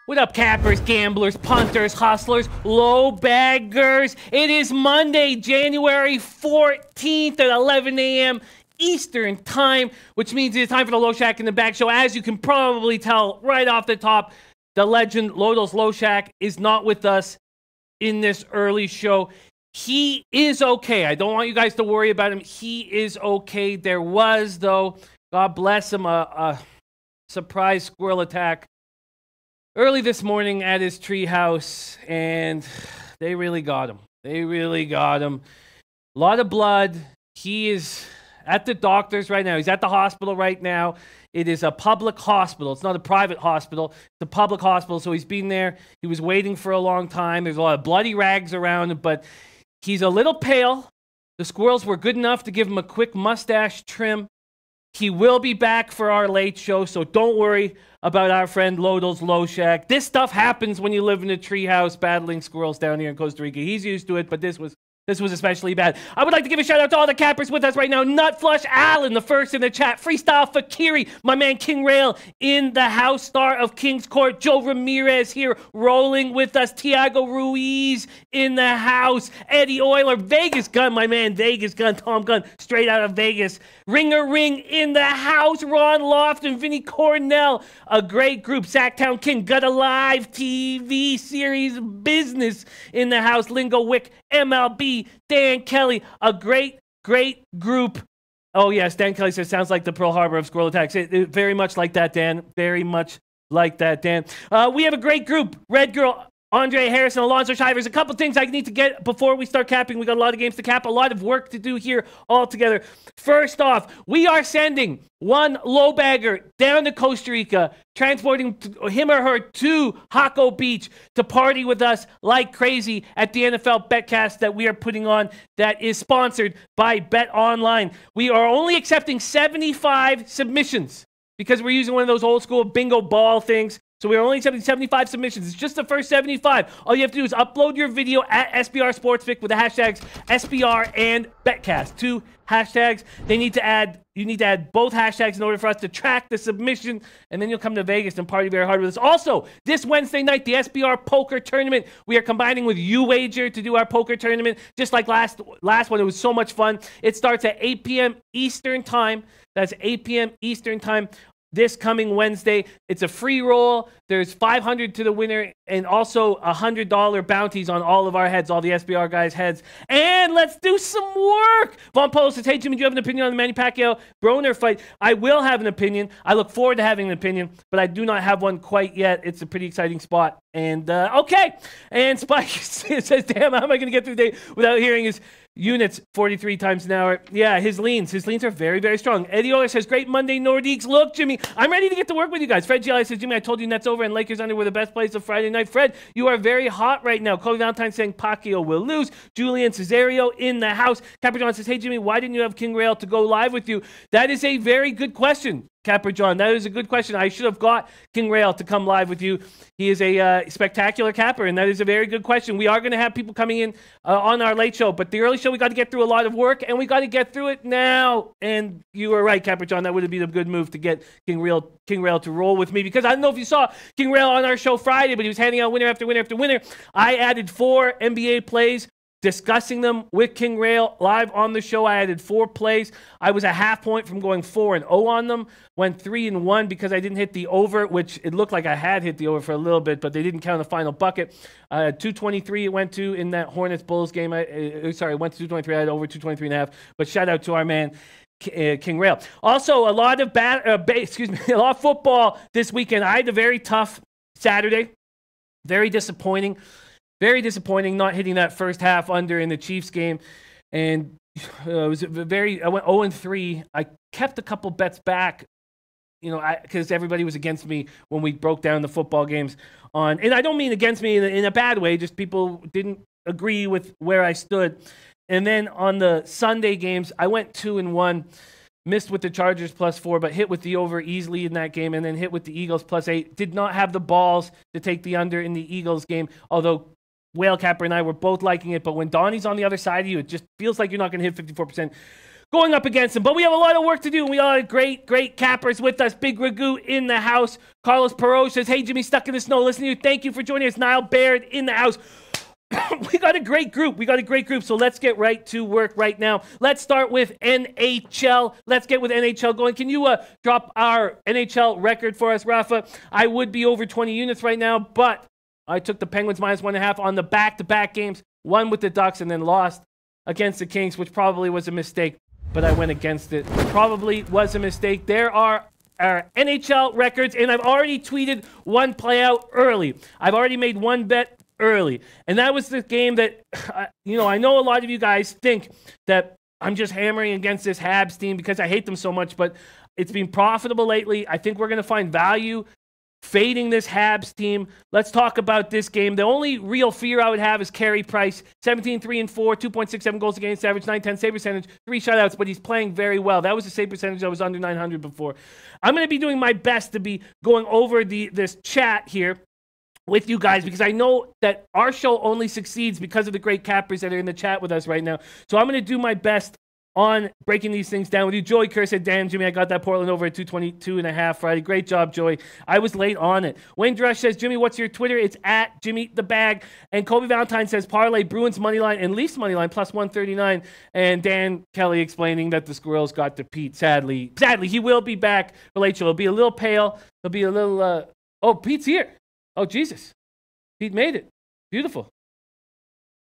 What up, cappers, gamblers, punters, hustlers, low baggers? It is Monday, January 14th at 11 a.m. Eastern Time, which means it's time for the Low Shack in the Back Show. As you can probably tell right off the top, the legend Lodal's Low Shack is not with us in this early show. He is okay. I don't want you guys to worry about him. He is okay. There was, though, God bless him, a surprise squirrel attack early this morning at his treehouse, and they really got him. They really got him. A lot of blood. He is at the doctor's right now. He's at the hospital right now. It is a public hospital. It's not a private hospital. It's a public hospital, so he's been there. He was waiting for a long time. There's a lot of bloody rags around him, but he's a little pale. The squirrels were good enough to give him a quick mustache trim. He will be back for our late show, so don't worry about our friend Lodal's Low Shack. This stuff happens when you live in a treehouse battling squirrels down here in Costa Rica. He's used to it, but this was especially bad. I would like to give a shout out to all the cappers with us right now. Nutflush Allen, the first in the chat. Freestyle Fakiri, my man King Rail in the house. Star of King's Court, Joe Ramirez here rolling with us. Tiago Ruiz in the house. Eddie Euler, Vegas Gun, my man Vegas Gun, Tom Gunn, straight out of Vegas. Ringer Ring in the house. Ron Lofton, Vinny Cornell, a great group. Sacktown King, Got a Live TV series business in the house. Lingo Wick, MLB, Dan Kelly, a great group. Oh, yes, Dan Kelly says, sounds like the Pearl Harbor of squirrel attacks. It very much like that, Dan. Very much like that, Dan. We have a great group. Red Girl, Andre Harrison, Alonzo Shivers. A couple things I need to get before we start capping. We got a lot of games to cap, a lot of work to do here all together. First off, we are sending one low bagger down to Costa Rica, transporting him or her to Jaco Beach to party with us like crazy at the NFL Betcast that we are putting on that is sponsored by Bet Online. We are only accepting 75 submissions because we're using one of those old school bingo ball things. So we're only accepting 75 submissions. It's just the first 75. All you have to do is upload your video at SBR Sportsbook with the hashtags SBR and Betcast. 2 hashtags. You need to add both hashtags in order for us to track the submission, and then you'll come to Vegas and party very hard with us. Also, this Wednesday night, the SBR Poker Tournament. We are combining with UWager to do our poker tournament, just like last one. It was so much fun. It starts at 8 p.m. Eastern Time. That's 8 p.m. Eastern Time. This coming Wednesday. It's a free roll. There's $500 to the winner and also $100 bounties on all of our heads, all the SBR guys' heads. And let's do some work. Von Polo says, hey, Jimmy, do you have an opinion on the Manny Pacquiao-Broner fight? I will have an opinion. I look forward to having an opinion, but I do not have one quite yet. It's a pretty exciting spot. And, okay. And Spike says, damn, how am I going to get through the day without hearing his units 43 times an hour? Yeah, his leans are very, very strong. Eddie Oler says, great Monday Nordiques. Look, Jimmy, I'm ready to get to work with you guys. Fred Gialli says, Jimmy, I told you Nets over and Lakers under were the best plays of Friday night. Fred, you are very hot right now. Cody Valentine saying Pacquiao will lose. Julian Cesario in the house. Capper John says, hey, Jimmy, why didn't you have King Rail to go live with you? That is a very good question, Capper John. That is a good question. I should have got King Rail to come live with you. He is a spectacular capper, and that is a very good question. We are going to have people coming in on our late show, but the early show, we got to get through a lot of work, and we got to get through it now. And you were right, Capper John. That would have been a good move to get King Rail to roll with me, because I don't know if you saw King Rail on our show Friday, but he was handing out winner after winner after winner. I added 4 NBA plays, discussing them with King Rail live on the show. I added 4 plays. I was a half point from going 4-0 on them. Went 3-1 because I didn't hit the over, which it looked like I had hit the over for a little bit, but they didn't count the final bucket. 223 it went to in that Hornets Bulls game. Sorry, it went to 223. I had over 223.5. But shout out to our man King Rail. Also, a lot of a lot of football this weekend. I had a very tough Saturday. Very disappointing. Very disappointing not hitting that first half under in the Chiefs game. And it was I went 0-3. I kept a couple bets back, because everybody was against me when we broke down the football games and I don't mean against me in a bad way, just people didn't agree with where I stood. And then on the Sunday games, I went 2-1, missed with the Chargers +4, but hit with the over easily in that game, and then hit with the Eagles +8. Did not have the balls to take the under in the Eagles game, although Whale Capper and I were both liking it. But when Donnie's on the other side of you, it just feels like you're not going to hit 54% going up against him. But we have a lot of work to do. We all have great cappers with us. Big Ragu in the house. Carlos Perot says, hey, Jimmy, stuck in the snow. Listen to you. Thank you for joining us. Niall Baird in the house. We got a great group. So let's get right to work right now. Let's start with NHL. Let's get with NHL going. Can you drop our NHL record for us, Rafa? I would be over 20 units right now, but I took the Penguins -1.5 on the back-to-back games. Won with the Ducks and then lost against the Kings, which probably was a mistake, but I went against it. Probably was a mistake. There are our NHL records, and I've already tweeted one play out early. I've already made one bet early, and that was the game that, I know a lot of you guys think that I'm just hammering against this Habs team because I hate them so much, but it's been profitable lately. I think we're going to find value fading this Habs team. Let's talk about this game. The only real fear I would have is Carey Price. 17-3-4, 2.67 goals against average, 910 save percentage, 3 shutouts, but he's playing very well. That was a save percentage that was under 900 before. I'm going to be doing my best to be going over this chat here with you guys, because I know that our show only succeeds because of the great cappers that are in the chat with us right now. So I'm going to do my best on breaking these things down with you. Joey Kerr said, damn, Jimmy, I got that Portland over at 222.5 Friday. Great job, Joey. I was late on it. Wayne Drush says, Jimmy, what's your Twitter? It's at Jimmy the Bag. And Kobe Valentine says, parlay Bruins money line and Leafs money line +139. And Dan Kelly explaining that the Squirrels got to Pete. Sadly, he will be back for late show. He'll be a little pale. He'll be a little, oh, Pete's here. Oh, Jesus. Pete made it. Beautiful.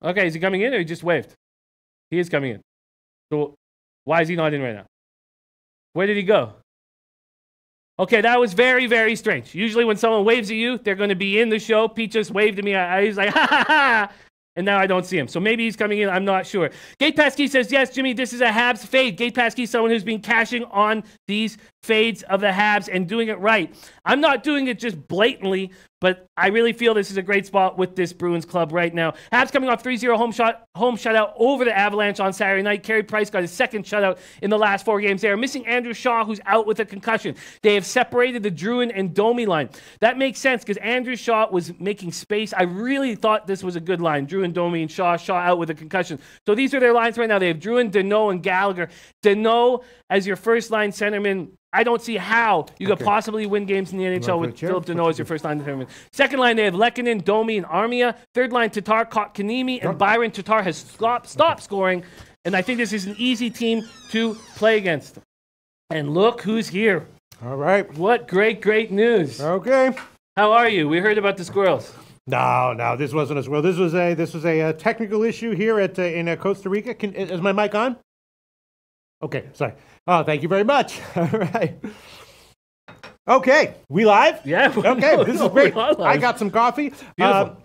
Okay, is he coming in or he just waved? He is coming in. So why is he not in right now? Where did he go? Okay, that was very, very strange. Usually when someone waves at you, they're going to be in the show. Pete just waved at me. I was like, ha, ha, ha. And now I don't see him. So maybe he's coming in. I'm not sure. Gate Passkey says, yes, Jimmy, this is a Habs fade. Gate Passkey is someone who's been cashing on these fades of the Habs and doing it right. I'm not doing it just blatantly, but I really feel this is a great spot with this Bruins club right now. Habs coming off 3-0 home shutout over the Avalanche on Saturday night. Carey Price got his second shutout in the last 4 games. They are missing Andrew Shaw, who's out with a concussion. They have separated the Druin and Domi line. That makes sense because Andrew Shaw was making space. I really thought this was a good line. Druin, Domi, and Shaw out with a concussion. So these are their lines right now. They have Druin, Deneau, and Gallagher. Deneau as your first line centerman. I don't see how you could possibly win games in the NHL with Philip Deneau as your first line centerman. Second line, they have Lehkonen, Domi, and Armia. Third line, Tatar, Kotkaniemi, and Byron. Tatar has stopped scoring, and I think this is an easy team to play against. And look who's here. All right. What great news. Okay. How are you? We heard about the Squirrels. No, this wasn't a squirrel. This was a technical issue here in Costa Rica. Is my mic on? Okay, sorry. Oh, thank you very much. All right. Okay, we live? Yeah. Okay, this is great. I got some coffee.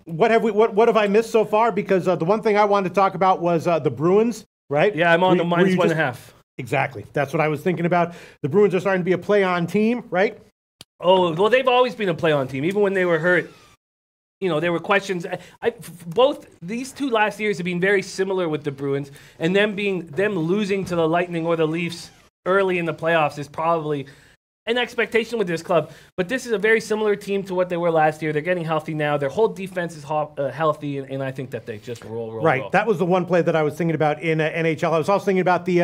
What have I missed so far? Because the one thing I wanted to talk about was the Bruins, right? Yeah, I'm on the -1.5. Exactly. That's what I was thinking about. The Bruins are starting to be a play-on team, right? Oh, well, they've always been a play-on team, even when they were hurt. You know, there were questions. Both these two last years have been very similar with the Bruins, and them losing to the Lightning or the Leafs early in the playoffs is probably an expectation with this club. But this is a very similar team to what they were last year. They're getting healthy now. Their whole defense is healthy, and I think that they just roll. Right. That was the one play that I was thinking about in NHL. I was also thinking about the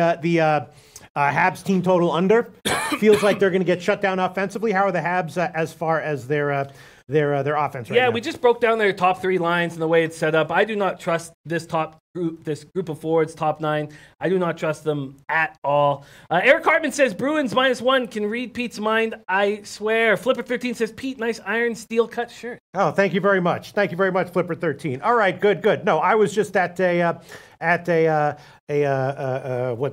Habs team total under. Feels like they're going to get shut down offensively. How are the Habs as far as their offense right now? Yeah, we just broke down their top 3 lines and the way it's set up. I do not trust this top group of forwards, top 9. I do not trust them at all. Eric Hartman says Bruins -1 can read Pete's mind. I swear. Flipper13 says Pete, nice iron steel cut shirt. Oh, thank you very much. Thank you very much, Flipper13. All right, good. No, I was just at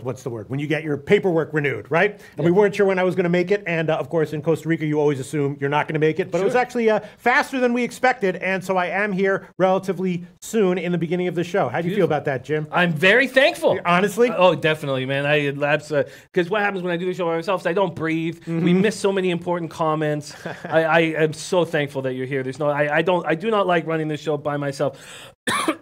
what's the word? When you get your paperwork renewed, right? And we weren't sure when I was going to make it. And of course, in Costa Rica, you always assume you're not going to make it. But it was actually faster than we expected. And so I am here relatively soon in the beginning of the show. How do you feel about that, Jim? I'm very thankful. Honestly? Oh, definitely, man. Because what happens when I do the show by myself is I don't breathe. We miss so many important comments. I am so thankful that you're here. There's no, I do not like running this show by myself.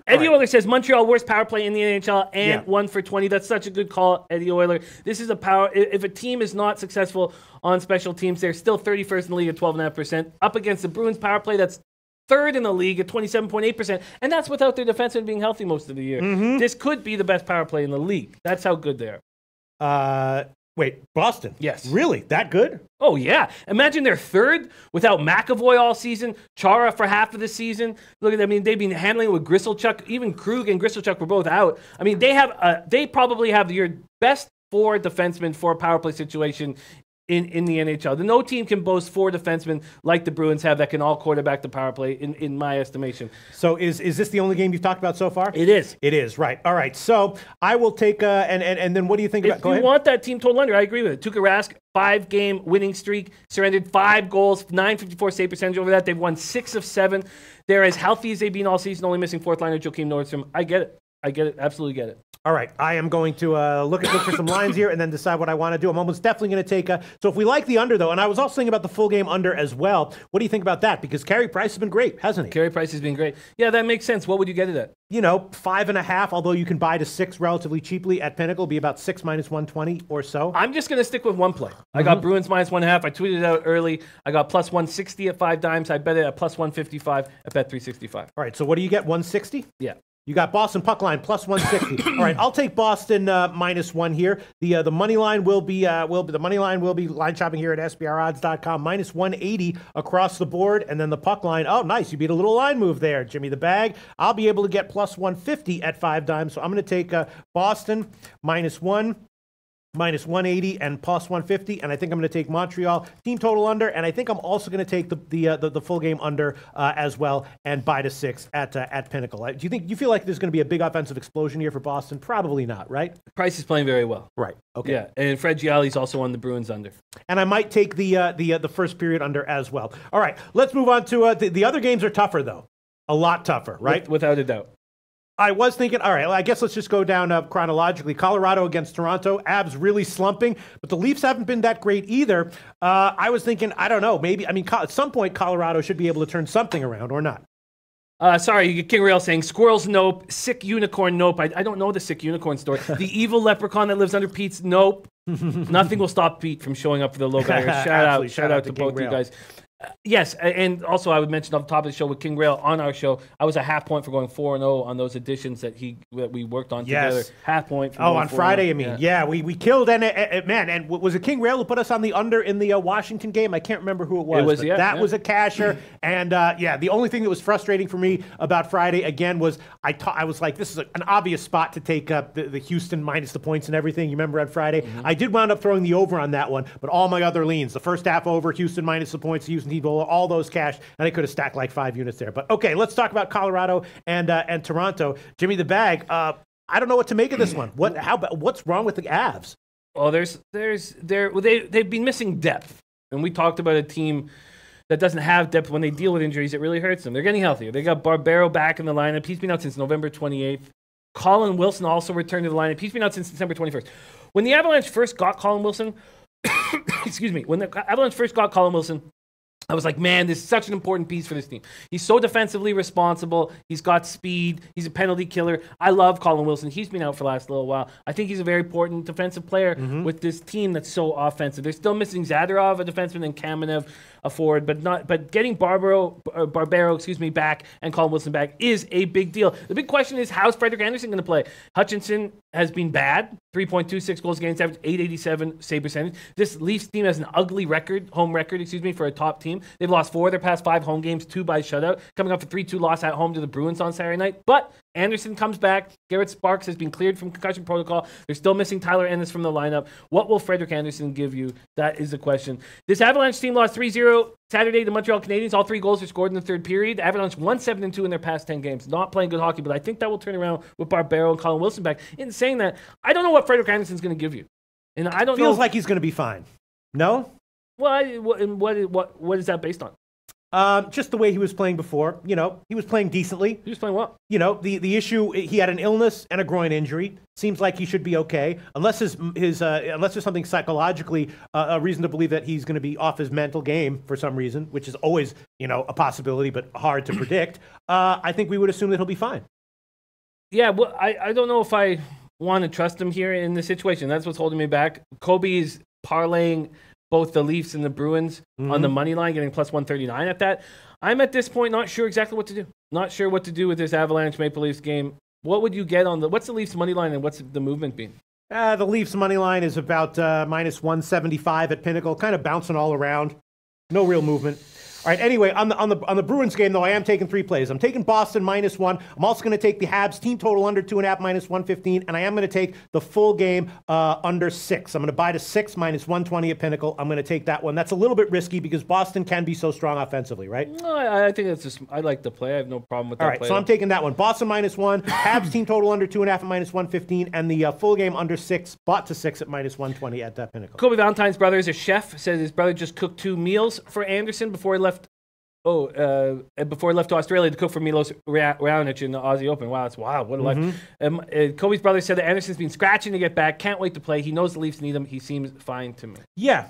Eddie Euler says Montreal worst power play in the NHL and 1 for 20. That's such a good call, Eddie Euler. This is a power. If a team is not successful on special teams, they're still 31st in the league at 12.5%. Up against the Bruins power play, that's 3rd in the league at 27.8%, and that's without their defenseman being healthy most of the year. This could be the best power play in the league. That's how good they are. Wait, Boston? Yes. Really? That good? Oh, yeah. Imagine they're 3rd without McAvoy all season, Chara for half of the season. Look at that. I mean, they've been handling it with Grisselchuk. Even Krug and Grisselchuk were both out. I mean, they probably have your best 4 defensemen for a power play situation in the NHL. No team can boast 4 defensemen like the Bruins have that can all quarterback the power play, in my estimation. So is this the only game you've talked about so far? It is. It is, right. All right. So I will take, and then what do you think about, If you want that team total under, I agree with it. Tuukka Rask, 5-game winning streak, surrendered 5 goals, .954 save percentage over that. They've won 6 of 7. They're as healthy as they've been all season, only missing 4th liner Joakim Nordstrom. I get it. Absolutely get it. All right, I am going to look for some lines here and then decide what I want to do. I'm almost definitely going to take so if we like the under, though, and I was also thinking about the full game under as well. What do you think about that? Because Carey Price has been great, hasn't he? Carey Price has been great. Yeah, that makes sense. What would you get it at? 5.5, although you can buy to 6 relatively cheaply at Pinnacle, be about 6 minus 120 or so. I'm just going to stick with one play. I got Bruins -1.5. I tweeted it out early. I got plus 160 at 5 dimes. I bet it at plus 155 at Bet365. All right, so what do you get, 160? Yeah. You got Boston puck line plus 160. All right, I'll take Boston -1 here. The money line will be line shopping here at SBRodds.com -180 across the board, and then the puck line. Oh, nice! You beat a little line move there, Jimmy the Bag. I'll be able to get plus 150 at 5 dimes. So I'm going to take Boston -1. -180 and plus 150, and I think I'm going to take Montreal team total under, and I think I'm also going to take the full game under as well, and buy to 6 at Pinnacle. Do you feel like there's going to be a big offensive explosion here for Boston? Probably not, right? Price is playing very well. Right. Okay. Yeah, and Fred Gialli's also on the Bruins under, and I might take the first period under as well. All right, let's move on to the other games are tougher though, a lot tougher, right? Without a doubt. I was thinking, all right, well, I guess let's just go down chronologically. Colorado against Toronto, Abs really slumping, but the Leafs haven't been that great either. I was thinking, I don't know, maybe, at some point Colorado should be able to turn something around or not. Sorry, you get King Rail saying, squirrels nope, sick unicorn nope. I don't know the sick unicorn story. The evil leprechaun that lives under Pete's nope. Nothing will stop Pete from showing up for the LoBaggers. Shout out to both you guys. Yes, and also I would mention off the top of the show with King Rail on our show, I was a half point for going 4-0 on those editions that we worked on together. Half point. For on Friday, I mean, we killed and was it King Rail who put us on the under in the Washington game? I can't remember who it was. That was a casher, and the only thing that was frustrating for me about Friday again was I was like, this is an obvious spot to take up the Houston minus the points and everything. You remember on Friday, I did wind up throwing the over on that one, but all my other leans, the first half over, Houston minus the points, Houston team total, all those cash, and I could have stacked like 5 units there. But okay, let's talk about Colorado and Toronto. Jimmy the Bag. I don't know what to make of this one. What's wrong with the Avs? Well, they've been missing depth, and we talked about a team that doesn't have depth. When they deal with injuries, it really hurts them. They're getting healthier. They got Barbero back in the lineup. He's been out since November 28th. Colin Wilson also returned to the lineup. He's been out since December 21st. When the Avalanche first got Colin Wilson, when the Avalanche first got Colin Wilson, I was like, man, this is such an important piece for this team. He's so defensively responsible. He's got speed. He's a penalty killer. I love Colin Wilson. He's been out for the last little while. I think he's a very important defensive player with this team that's so offensive. They're still missing Zadorov, a defenseman, and Kamenev, a forward, but getting Barbero, back and Colin Wilson back is a big deal. The big question is, how's Frederik Andersen going to play? Hutchinson has been bad. 3.26 goals against average, 887 save percentage. This Leafs team has an ugly home record, for a top team. They've lost 4 of their past 5 home games, 2 by shutout, coming off a 3-2 loss at home to the Bruins on Saturday night. But Anderson comes back. Garrett Sparks has been cleared from concussion protocol. They're still missing Tyler Ennis from the lineup. What will Frederik Andersen give you? That is the question. This Avalanche team lost 3-0 Saturday to Montreal Canadiens. All 3 goals were scored in the third period. The Avalanche won 7-2 in their past 10 games. Not playing good hockey, but I think that will turn around with Barbero and Colin Wilson back. In saying that, I don't know what Frederik Andersen's going to give you. And I don't know. Feels like he's going to be fine. No? What is that based on? Just the way he was playing before. You know, he was playing decently. He was playing well. You know, the issue, he had an illness and a groin injury. Seems like he should be okay, unless unless there's something psychologically, a reason to believe that he's going to be off his mental game for some reason, which is always, you know, a possibility, but hard to predict. I think we would assume that he'll be fine. Yeah, well, I don't know if I want to trust him here in this situation. That's what's holding me back. Kobe is parlaying both the Leafs and the Bruins on the money line, getting plus 139 at that. I'm at this point not sure exactly what to do. Not sure what to do with this Avalanche Maple Leafs game. What would you get on what's the Leafs money line and what's the movement been? The Leafs money line is about minus 175 at Pinnacle, kind of bouncing all around. No real movement. All right, anyway, on the Bruins game, though, I am taking 3 plays. I'm taking Boston -1. I'm also going to take the Habs team total under 2.5 minus 115, and I am going to take the full game under 6. I'm going to buy to 6 minus 120 at Pinnacle. I'm going to take that one. That's a little bit risky because Boston can be so strong offensively, right? No, I think that's just, I like the play. I have no problem with that. All right, play. so I'm taking that one. Boston -1, Habs team total under 2.5 at minus 115, and the full game under 6, bought to 6 at minus 120 at that Pinnacle. Kobe Valentine's brother is a chef. Says his brother just cooked 2 meals for Anderson before he left. Before he left to Australia to cook for Milos Raonic in the Aussie Open. Wow, that's wild. What a life. Kobe's brother said that Anderson's been scratching to get back. Can't wait to play. He knows the Leafs need him. He seems fine to me. Yeah,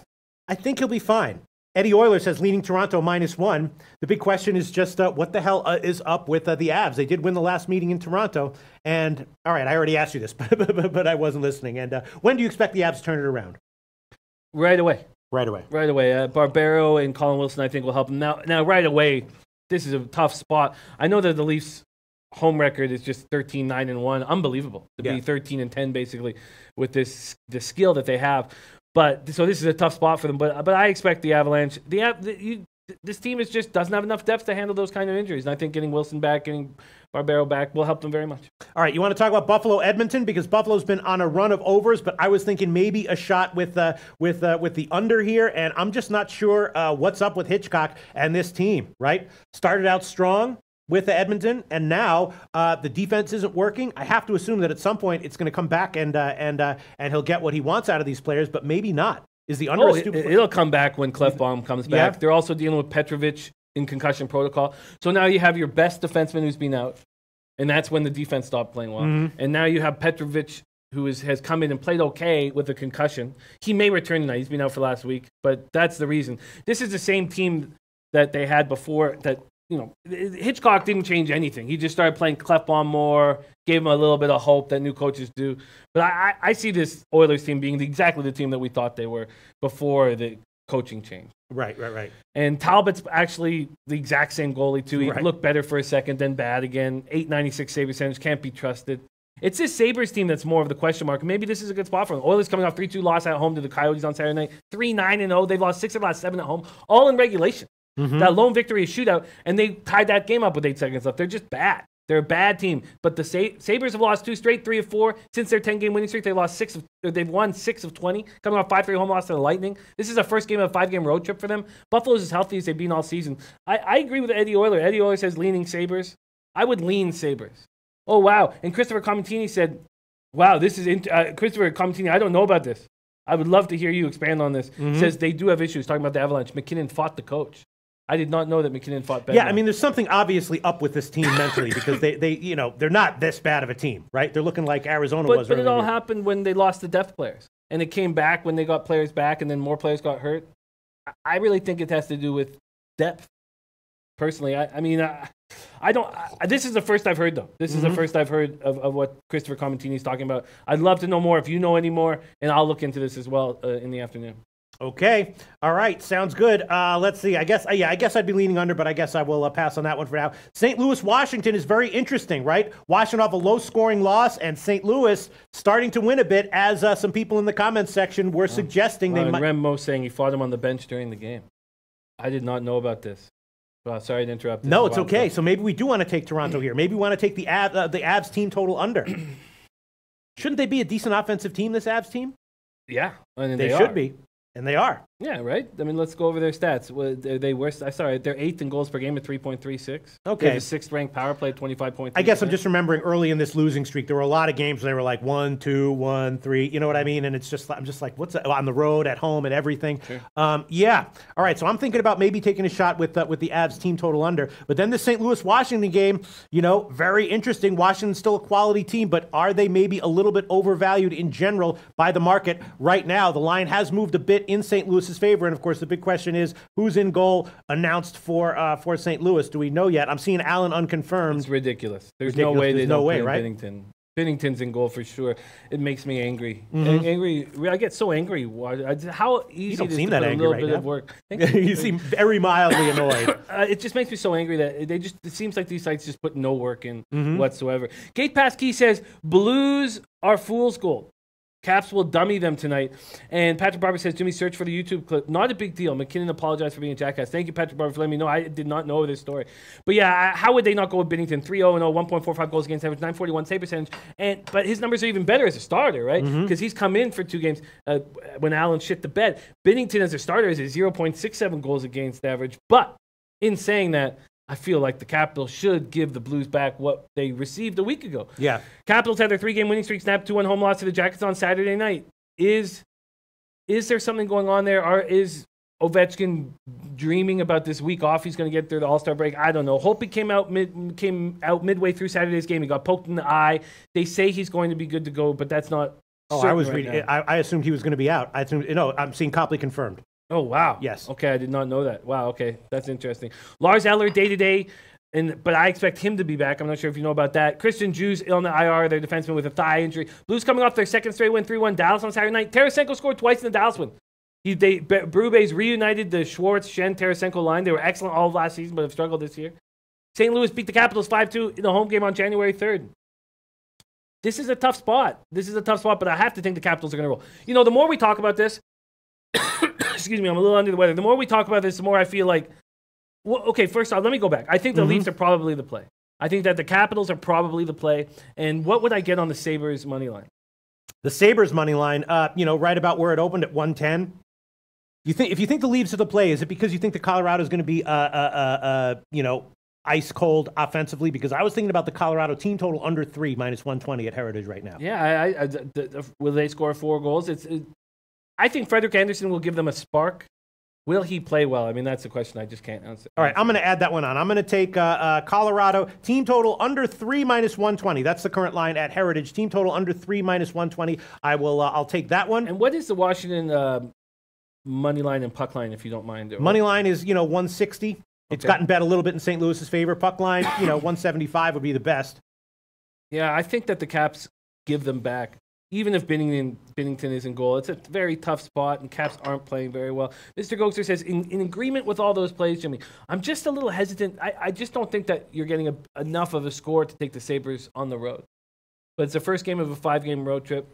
I think he'll be fine. Eddie Euler says leading Toronto -1. The big question is just what the hell is up with the Avs? They did win the last meeting in Toronto. And, all right, I already asked you this, but I wasn't listening. And when do you expect the Avs to turn it around? Right away. Right away. Right away. Barbero and Colin Wilson, I think, will help him. Now, right away, this is a tough spot. I know that the Leafs' home record is just 13-9-1. Unbelievable to be 13-10, basically, with the skill that they have. But so this is a tough spot for them. But I expect the Avalanche. This team just doesn't have enough depth to handle those kind of injuries. And I think getting Wilson back, getting Barbero back will help them very much. All right, you want to talk about Buffalo-Edmonton? Because Buffalo's been on a run of overs, but I was thinking maybe a shot with the under here, and I'm just not sure what's up with Hitchcock and this team, right? Started out strong with Edmonton, and now the defense isn't working. I have to assume that at some point it's going to come back and he'll get what he wants out of these players, but maybe not. Is the under it'll come back when Clefbaum comes back. Yeah. They're also dealing with Petrovic in concussion protocol. So now you have your best defenseman who's been out, and that's when the defense stopped playing well. And now you have Petrovic, who has come in and played okay with a concussion. He may return tonight. He's been out for last week, but that's the reason. This is the same team that they had before that, you know, Hitchcock didn't change anything. He just started playing Clefbaum more, gave him a little bit of hope that new coaches do. But I see this Oilers team being exactly the team that we thought they were before the coaching change. Right. And Talbot's actually the exact same goalie, too. He looked better for a second, then bad again. .896 save percentage, can't be trusted. It's this Sabres team that's more of the question mark. Maybe this is a good spot for them. Oilers coming off 3-2 loss at home to the Coyotes on Saturday night. 3-9-0. They've lost 6 of the last 7 at home, all in regulation. That lone victory is shootout, and they tied that game up with 8 seconds left. They're just bad. They're a bad team. But the Sabres have lost 2 straight, 3 of 4 since their 10-game winning streak. They've won 6 of 20, coming off 5-3 home loss to the Lightning. This is the first game of a 5-game road trip for them. Buffalo's as healthy as they've been all season. I agree with Eddie Euler. Eddie Euler says leaning Sabres. I would lean Sabres. Oh, wow. And Christopher Comentini said, wow, this is Christopher Comentini, I don't know about this. I would love to hear you expand on this. Says they do have issues, talking about the Avalanche. McKinnon fought the coach. I did not know that McKinnon fought better. Yeah, I mean, there's something obviously up with this team mentally because they're not this bad of a team, right? They're looking like Arizona was. But it all happened when they lost the depth players, and it came back when they got players back, and then more players got hurt. I really think it has to do with depth. Personally, I don't. This is the first I've heard, though. This is the first I've heard of what Christopher Comentini is talking about. I'd love to know more if you know any more, and I'll look into this as well in the afternoon. Okay. All right. Sounds good. Let's see. I guess I'd be leaning under, but I guess I will pass on that one for now. St. Louis, Washington is very interesting, right? Washington off a low-scoring loss, and St. Louis starting to win a bit, as some people in the comments section were suggesting they might. Rem Mo saying he fought him on the bench during the game. I did not know about this. Well, sorry to interrupt. No, it's okay. So maybe we do want to take Toronto here. Maybe we want to take the Avs team total under. Shouldn't they be a decent offensive team, this Avs team? Yeah. I mean, they should be. And they are. Yeah, right? I mean, let's go over their stats. They worst. Sorry, they're 8th in goals per game at 3.36. Okay. They're the 6th-ranked power play at 25.3. I guess I'm just remembering early in this losing streak, there were a lot of games where they were like 1, 2, 1, 3. You know what I mean? And it's just, I'm just like, what's that? On the road, at home, and everything. Sure. Yeah. All right. So I'm thinking about maybe taking a shot with the Avs team total under. But then the St. Louis-Washington game, very interesting. Washington's still a quality team, but are they maybe a little bit overvalued in general by the market right now? The line has moved a bit in St. Louis's favor, and of course the big question is who's in goal announced for St. Louis. Do we know yet? I'm seeing Allen unconfirmed. It's ridiculous. There's no way they don't play Binnington. Binnington's in goal for sure. It makes me angry. Angry. I get so angry. How easy it is to put a little bit of work. You seem very mildly annoyed. It just makes me so angry that it seems like these sites just put no work in whatsoever. Gate Pass Key says Blues are fool's gold. Caps will dummy them tonight. And Patrick Barber says, Jimmy, search for the YouTube clip. Not a big deal. McKinnon apologized for being a jackass. Thank you, Patrick Barber, for letting me know. I did not know this story. But yeah, how would they not go with Binnington? 3-0-0, 1.45 goals against average, 941 save percentage. But his numbers are even better as a starter, right? Because he's come in for 2 games when Allen shit the bed. Binnington as a starter is a 0.67 goals against average. But in saying that, I feel like the Capitals should give the Blues back what they received a week ago. Yeah. Capitals had their 3-game winning streak snapped, 2-1 home loss to the Jackets on Saturday night. Is there something going on there? Or is Ovechkin dreaming about this week off? He's going to get through the All-Star break. I don't know. Holtby came out midway through Saturday's game. He got poked in the eye. They say he's going to be good to go, but that's not. I was reading. I assumed he was going to be out. I'm seeing Copley confirmed. Oh, wow. Yes. Okay, I did not know that. Wow, okay. That's interesting. Lars Eller, day-to-day, but I expect him to be back. I'm not sure if you know about that. Christian Drew's on the IR, their defenseman with a thigh injury. Blues coming off their second straight win, 3-1 Dallas on Saturday night. Tarasenko scored twice in the Dallas win. Brube's reunited the Schwartz, Shen, Tarasenko line. They were excellent all of last season, but have struggled this year. St. Louis beat the Capitals 5-2 in the home game on January 3rd. This is a tough spot. But I have to think the Capitals are going to roll. The more we talk about this, excuse me, I'm a little under the weather. The more we talk about this, the more I feel like, okay, first off, let me go back. I think the Leafs are probably the play. I think that the Capitals are probably the play. And what would I get on the Sabres money line? The Sabres money line, right about where it opened at 110. If you think the Leafs are the play, is it because you think the Colorado is going to be, ice cold offensively? Because I was thinking about the Colorado team total under 3 minus 120 at Heritage right now. Yeah, will they score 4 goals? I think Frederik Andersen will give them a spark. Will he play well? I mean, that's the question I just can't answer. All right, I'm going to add that one on. I'm going to take Colorado team total under 3 minus 120. That's the current line at Heritage. Team total under 3 minus 120. I'll take that one. And what is the Washington money line and puck line, if you don't mind? Money line is 160. It's gotten bet a little bit in St. Louis's favor. Puck line 175 would be the best. Yeah, I think that the Caps give them back. Even if Binnington is in goal, it's a very tough spot, and Caps aren't playing very well. Mr. Goxer says, in agreement with all those plays, Jimmy, I'm just a little hesitant. I just don't think that you're getting enough of a score to take the Sabres on the road. But it's the first game of a 5-game road trip.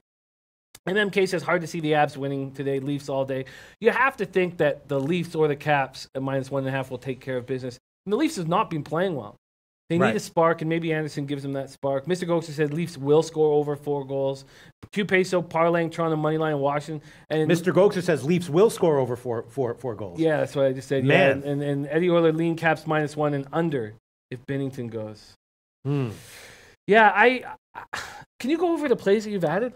And MK says, hard to see the Abs winning today, Leafs all day. You have to think that the Leafs or the Caps at minus 1.5 will take care of business. And the Leafs have not been playing well. They need a spark, and maybe Anderson gives them that spark. Mr. Goxer said Leafs will score over 4 goals. Q Peso parlaying Toronto moneyline in Washington. And Mr. Goxer says Leafs will score over four goals. Yeah, that's what I just said. Man. Yeah, and Eddie Euler lean Caps minus 1 and under if Binnington goes. Yeah, can you go over the plays that you've added?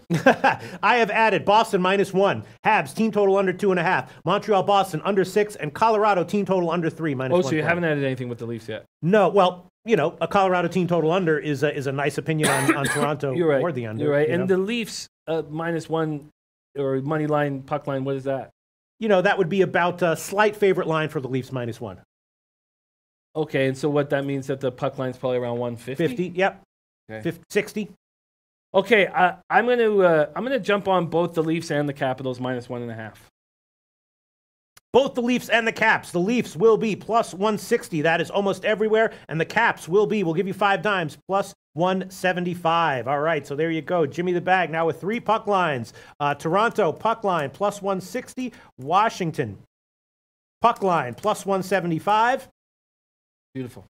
I have added Boston minus 1, Habs team total under 2.5, Montreal Boston under 6, and Colorado team total under 3 minus 1. Oh, so you haven't added anything with the Leafs yet? No, well, a Colorado team total under is a nice opinion on Toronto. You're right. Or the under. You're right. And the Leafs minus 1 or money line, puck line, what is that? That would be about a slight favorite line for the Leafs minus 1. Okay, and so what that means that the puck line's probably around 150? 50, yep. Okay. 60. Okay, I'm gonna jump on both the Leafs and the Capitals minus 1.5. Both the Leafs and the Caps. The Leafs will be plus 160. That is almost everywhere. And the Caps will be, we'll give you 5 dimes, plus 175. All right, so there you go. Jimmy the Bag now with 3 puck lines. Toronto, puck line, plus 160. Washington, puck line, plus 175. Beautiful.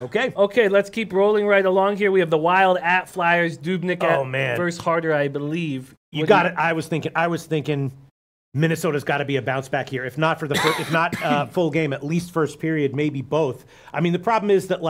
Okay. Okay, let's keep rolling right along here. We have the Wild at Flyers. Dubnyk Oh, at man. versus Harder, I believe. You got it. I was thinking Minnesota's got to be a bounce back here. If not for the if not full game, at least first period, maybe both. I mean, the problem is that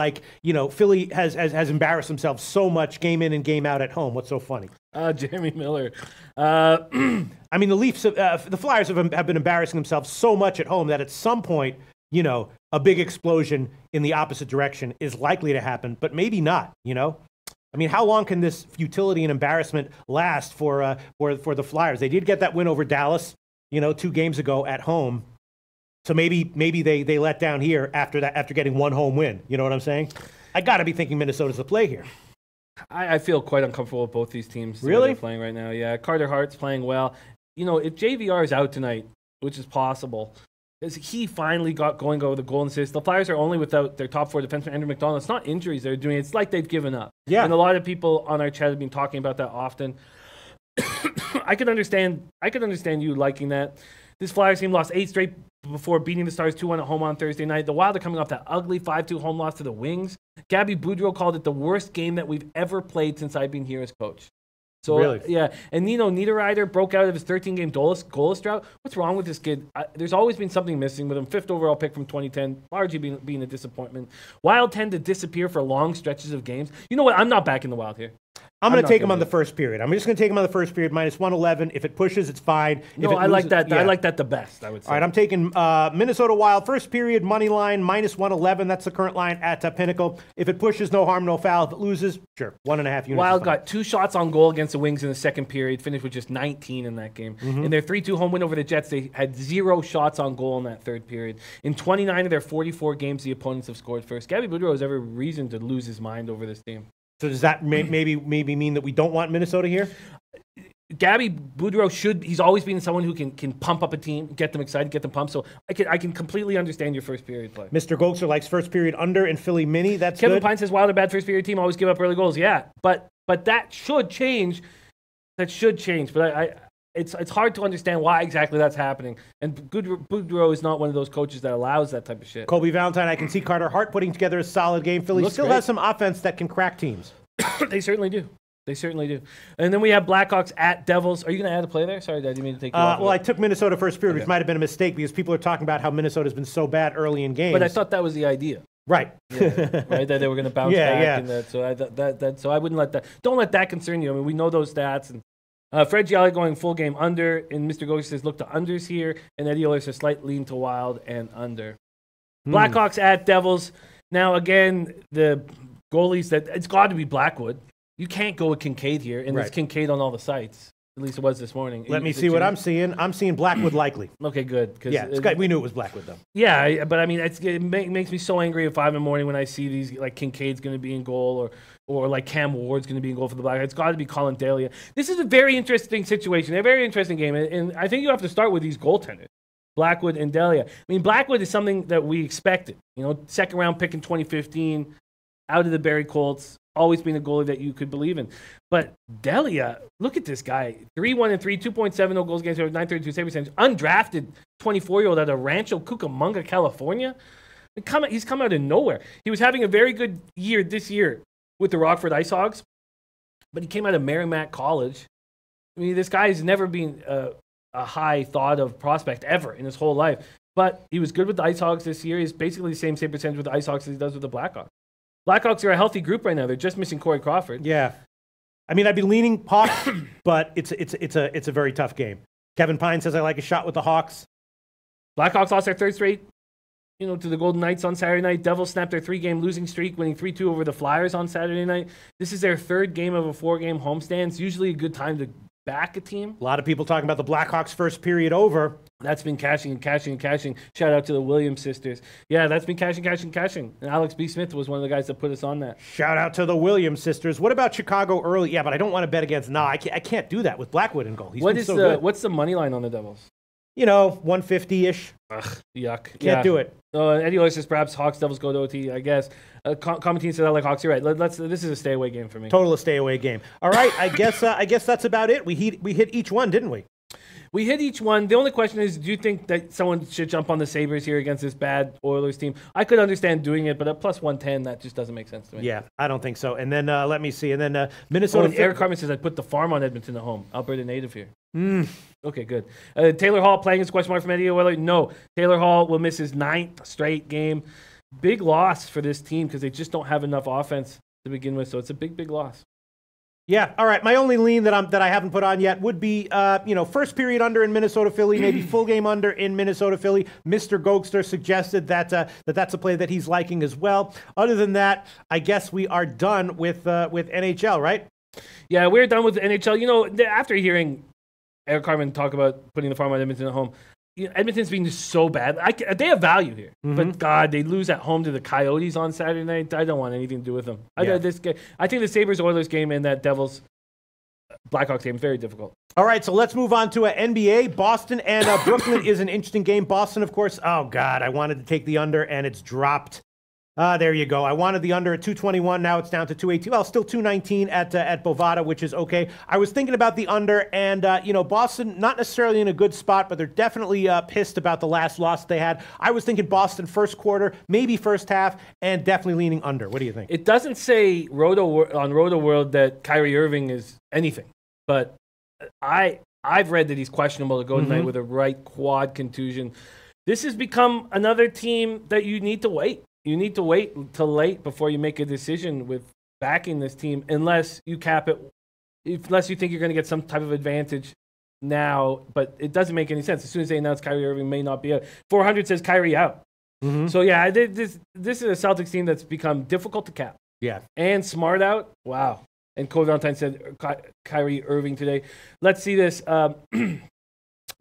Philly has embarrassed themselves so much game in and game out at home. What's so funny? Jeremy Miller. I mean, the Leafs, the Flyers have been embarrassing themselves so much at home that at some point, a big explosion in the opposite direction is likely to happen, but maybe not. I mean, how long can this futility and embarrassment last for the Flyers? They did get that win over Dallas, 2 games ago at home. So maybe they let down here after getting one home win. You know what I'm saying? I got to be thinking Minnesota's the play here. I feel quite uncomfortable with both these teams. Really? They're playing right now. Yeah, Carter Hart's playing well. If JVR is out tonight, which is possible, because he finally got going over the goal and assist. The Flyers are only without their top 4 defenseman, Andrew McDonald. It's not injuries they're doing. It's like they've given up. Yeah. And a lot of people on our chat have been talking about that often. I could understand you liking that. This Flyers team lost 8 straight before beating the Stars 2-1 at home on Thursday night. The Wild are coming off that ugly 5-2 home loss to the Wings. Gabby Boudreau called it the worst game that we've ever played since I've been here as coach. So, really? Yeah. And Nino Niederreiter broke out of his 13-game goalless drought. What's wrong with this kid? There's always been something missing with him. 5th overall pick from 2010, largely being a disappointment. Wild tend to disappear for long stretches of games. You know what? I'm not backing the Wild here. I'm going to take him on the first period. I'm just going to take him on the first period, minus 111. If it pushes, it's fine. No, I like that. Yeah. I like that the best, I would say. All right, I'm taking Minnesota Wild first period money line, minus 111. That's the current line at Pinnacle. If it pushes, no harm, no foul. If it loses, sure, 1.5 units. Wild got 2 shots on goal against the Wings in the second period, finished with just 19 in that game. In their 3-2 home win over the Jets, they had 0 shots on goal in that third period. In 29 of their 44 games, the opponents have scored first. Gabby Boudreau has every reason to lose his mind over this team. So does that maybe mean that we don't want Minnesota here? Gabby Boudreau he's always been someone who can pump up a team, get them excited, get them pumped. So I can completely understand your first period play. Mr. Goltzer likes first period under and Philly mini. That's Kevin good. Pine says Wild are bad first period team, always give up early goals. Yeah, but that should change. But it's hard to understand why exactly that's happening. And Boudreau is not one of those coaches that allows that type of shit. Colby Valentine, I can see Carter Hart putting together a solid game. Philly still has some offense that can crack teams. They certainly do. And then we have Blackhawks at Devils. Are you going to add a play there? Sorry, I didn't mean to take you off. Well, I took Minnesota first period, which might have been a mistake because people are talking about how Minnesota's been so bad early in games. But I thought that was the idea. Right. Yeah, right, that they were going to bounce back. Yeah. And so I wouldn't let that. Don't let that concern you. I mean, we know those stats. And Fred Gialli going full game under, and Mr. Gosher says look to unders here, and Eddie Oler says slight lean to Wild and under. Blackhawks at Devils. Now again, the goalies that it's got to be Blackwood. You can't go with Kincaid here, and it's Kincaid on all the sites. At least it was this morning. Let me see what I'm seeing. I'm seeing Blackwood likely. Okay, good. We knew it was Blackwood though. Yeah, but I mean, it makes me so angry at 5 in the morning when I see these like Kincaid's going to be in goal or like Cam Ward's going to be in goal for the Blackhawks. It's got to be Colin Delia. This is a very interesting situation, a very interesting game, and I think you have to start with these goaltenders, Blackwood and Delia. I mean, Blackwood is something that we expected. Second round pick in 2015, out of the Barrie Colts. Always been a goalie that you could believe in. But Delia, look at this guy. 3-1-3, 2.70 goals against, 932 save percentage. Undrafted 24-year-old out of Rancho Cucamonga, California. He's come out of nowhere. He was having a very good year this year with the Rockford Ice Hogs, but he came out of Merrimack College. I mean, this guy has never been a high thought of prospect ever in his whole life. But he was good with the Ice Hogs this year. He's basically the same percentage with the Ice Hogs as he does with the Blackhawks. Blackhawks are a healthy group right now. They're just missing Corey Crawford. Yeah. I mean, I'd be leaning Hawks, but it's a very tough game. Kevin Pine says I like a shot with the Hawks. Blackhawks lost their third straight, to the Golden Knights on Saturday night. Devils snapped their 3-game losing streak, winning 3-2 over the Flyers on Saturday night. This is their 3rd game of a 4-game homestand. It's usually a good time to back a team. A lot of people talking about the Blackhawks first period over. That's been cashing and cashing and cashing. Shout out to the Williams sisters. Yeah, that's been cashing. And Alex B. Smith was one of the guys that put us on that. Shout out to the Williams sisters. What about Chicago early? Yeah, but I don't want to bet against. No, I can't do that with Blackwood in goal. What's the money line on the Devils? 150-ish. Ugh, yuck. Can't do it. Eddie Oler says perhaps Hawks Devils go to OT. I guess. Commenting says I like Hawks. You're right. This is a stay away game for me. Total stay away game. All right. I guess that's about it. We hit each one, didn't we? We hit each one. The only question is, do you think that someone should jump on the Sabres here against this bad Oilers team? I could understand doing it, but at plus 110, that just doesn't make sense to me. Yeah, I don't think so. And then let me see. And then Minnesota. Eric Carmen says, I put the farm on Edmonton at home. Alberta native here. Okay, good. Taylor Hall playing his question mark from Eddie Oilers. No, Taylor Hall will miss his 9th straight game. Big loss for this team because they just don't have enough offense to begin with. So it's a big, big loss. Yeah, all right. My only lean that I haven't put on yet would be, first period under in Minnesota Philly, maybe full game under in Minnesota Philly. Mr. Gokster suggested that that's a play that he's liking as well. Other than that, I guess we are done with NHL, right? Yeah, we're done with the NHL. You know, after hearing Eric Carmen talk about putting the farm on Edmonton at home, Edmonton's being just so bad. They have value here, but God, they lose at home to the Coyotes on Saturday night. I don't want anything to do with them. Yeah. I think the Sabres-Oilers game and that Devils-Blackhawks game is very difficult. All right, so let's move on to NBA. Boston and Brooklyn is an interesting game. Boston, of course. Oh, God, I wanted to take the under, and it's dropped. There you go. I wanted the under at 221. Now it's down to 218. Well, still 219 at Bovada, which is okay. I was thinking about the under, and Boston not necessarily in a good spot, but they're definitely pissed about the last loss they had. I was thinking Boston first quarter, maybe first half, and definitely leaning under. What do you think? It doesn't say on Roto World that Kyrie Irving is anything, but I've read that he's questionable to go tonight with a right quad contusion. This has become another team that you need to wait. You need to wait until late before you make a decision with backing this team, unless you cap it, unless you think you're going to get some type of advantage now. But it doesn't make any sense. As soon as they announce Kyrie Irving may not be out, 400 says Kyrie out. So yeah, this is a Celtics team that's become difficult to cap. Yeah, and Smart out. Wow. And Cole Valentine said Kyrie Irving today. Let's see this.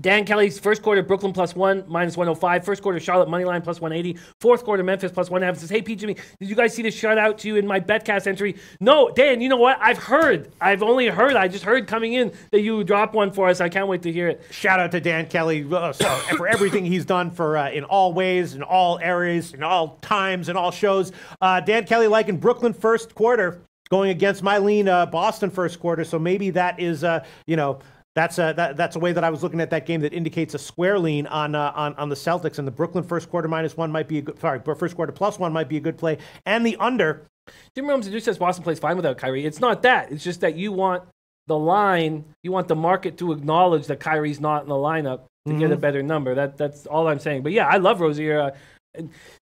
Dan Kelly's first quarter, Brooklyn +1, -105. First quarter, Charlotte moneyline +180. Fourth quarter, Memphis +1.5. Says, hey, P. Jimmy, did you guys see this shout out to you in my Betcast entry? No, Dan, you know what? I've only heard. I just heard coming in that you dropped one for us. I can't wait to hear it. Shout out to Dan Kelly for everything he's done for in all ways, in all areas, in all times, in all shows. Dan Kelly liking Brooklyn first quarter going against my lean Boston first quarter. So maybe that is, That's a way that I was looking at that game that indicates a square lean on the Celtics, and the Brooklyn first quarter -1 might be a good. Sorry, first quarter +1 might be a good play, and the under. Jim Rome says Boston plays fine without Kyrie. It's not that. It's just that you want the line, you want the market to acknowledge that Kyrie's not in the lineup to get a better number. That's all I'm saying. But yeah, I love Rozier.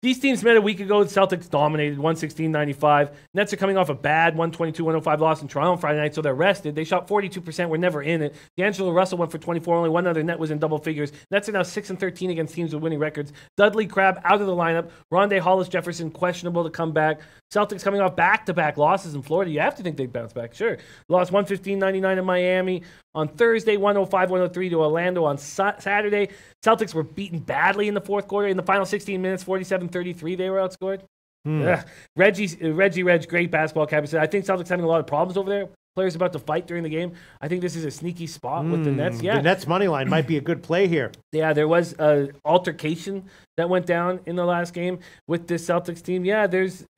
These teams met a week ago. The Celtics dominated 116-95. Nets are coming off a bad 122-105 loss in Toronto on Friday night, so they're rested. They shot 42%. We're never in it. D'Angelo Russell went for 24. Only one other net was in double figures. Nets are now 6-13 against teams with winning records. Dudley Crabbe out of the lineup. Rondé Hollis Jefferson questionable to come back. Celtics coming off back-to-back losses in Florida. You have to think they'd bounce back. Sure. Lost 115-99 in Miami. On Thursday, 105-103 to Orlando. On Saturday, Celtics were beaten badly in the fourth quarter. In the final 16 minutes, 47-33, they were outscored. Reggie, great basketball captain, said, I think Celtics having a lot of problems over there. Players about to fight during the game. I think this is a sneaky spot with the Nets. Yeah, the Nets money line might be a good play here. Yeah, there was an altercation that went down in the last game with this Celtics team. Yeah,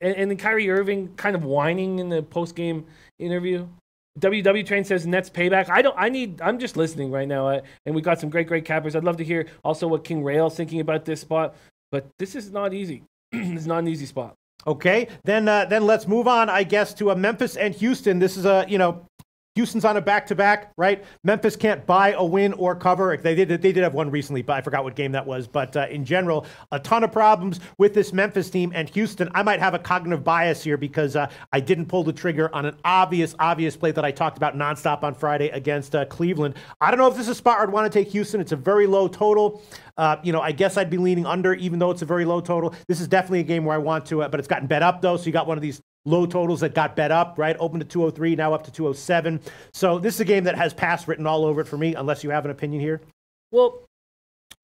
and then Kyrie Irving kind of whining in the post-game interview. WW Train says Nets payback. I'm just listening right now, and we got some great cappers. I'd love to hear also what King Rail's thinking about this spot, but this is not easy. It's not an easy spot. Okay, then let's move on, I guess, to Memphis and Houston. This is Houston's on a back-to-back, right? Memphis can't buy a win or cover. They did have one recently, but I forgot what game that was. But in general, a ton of problems with this Memphis team. And Houston, I might have a cognitive bias here because I didn't pull the trigger on an obvious play that I talked about nonstop on Friday against Cleveland. I don't know if this is a spot where I'd want to take Houston. It's a very low total. I guess I'd be leaning under, even though it's a very low total. This is definitely a game where I want to, but it's gotten bet up, though. So you got one of these low totals that got bet up, right? Open to 203, now up to 207. So this is a game that has pass written all over it for me, unless you have an opinion here. Well,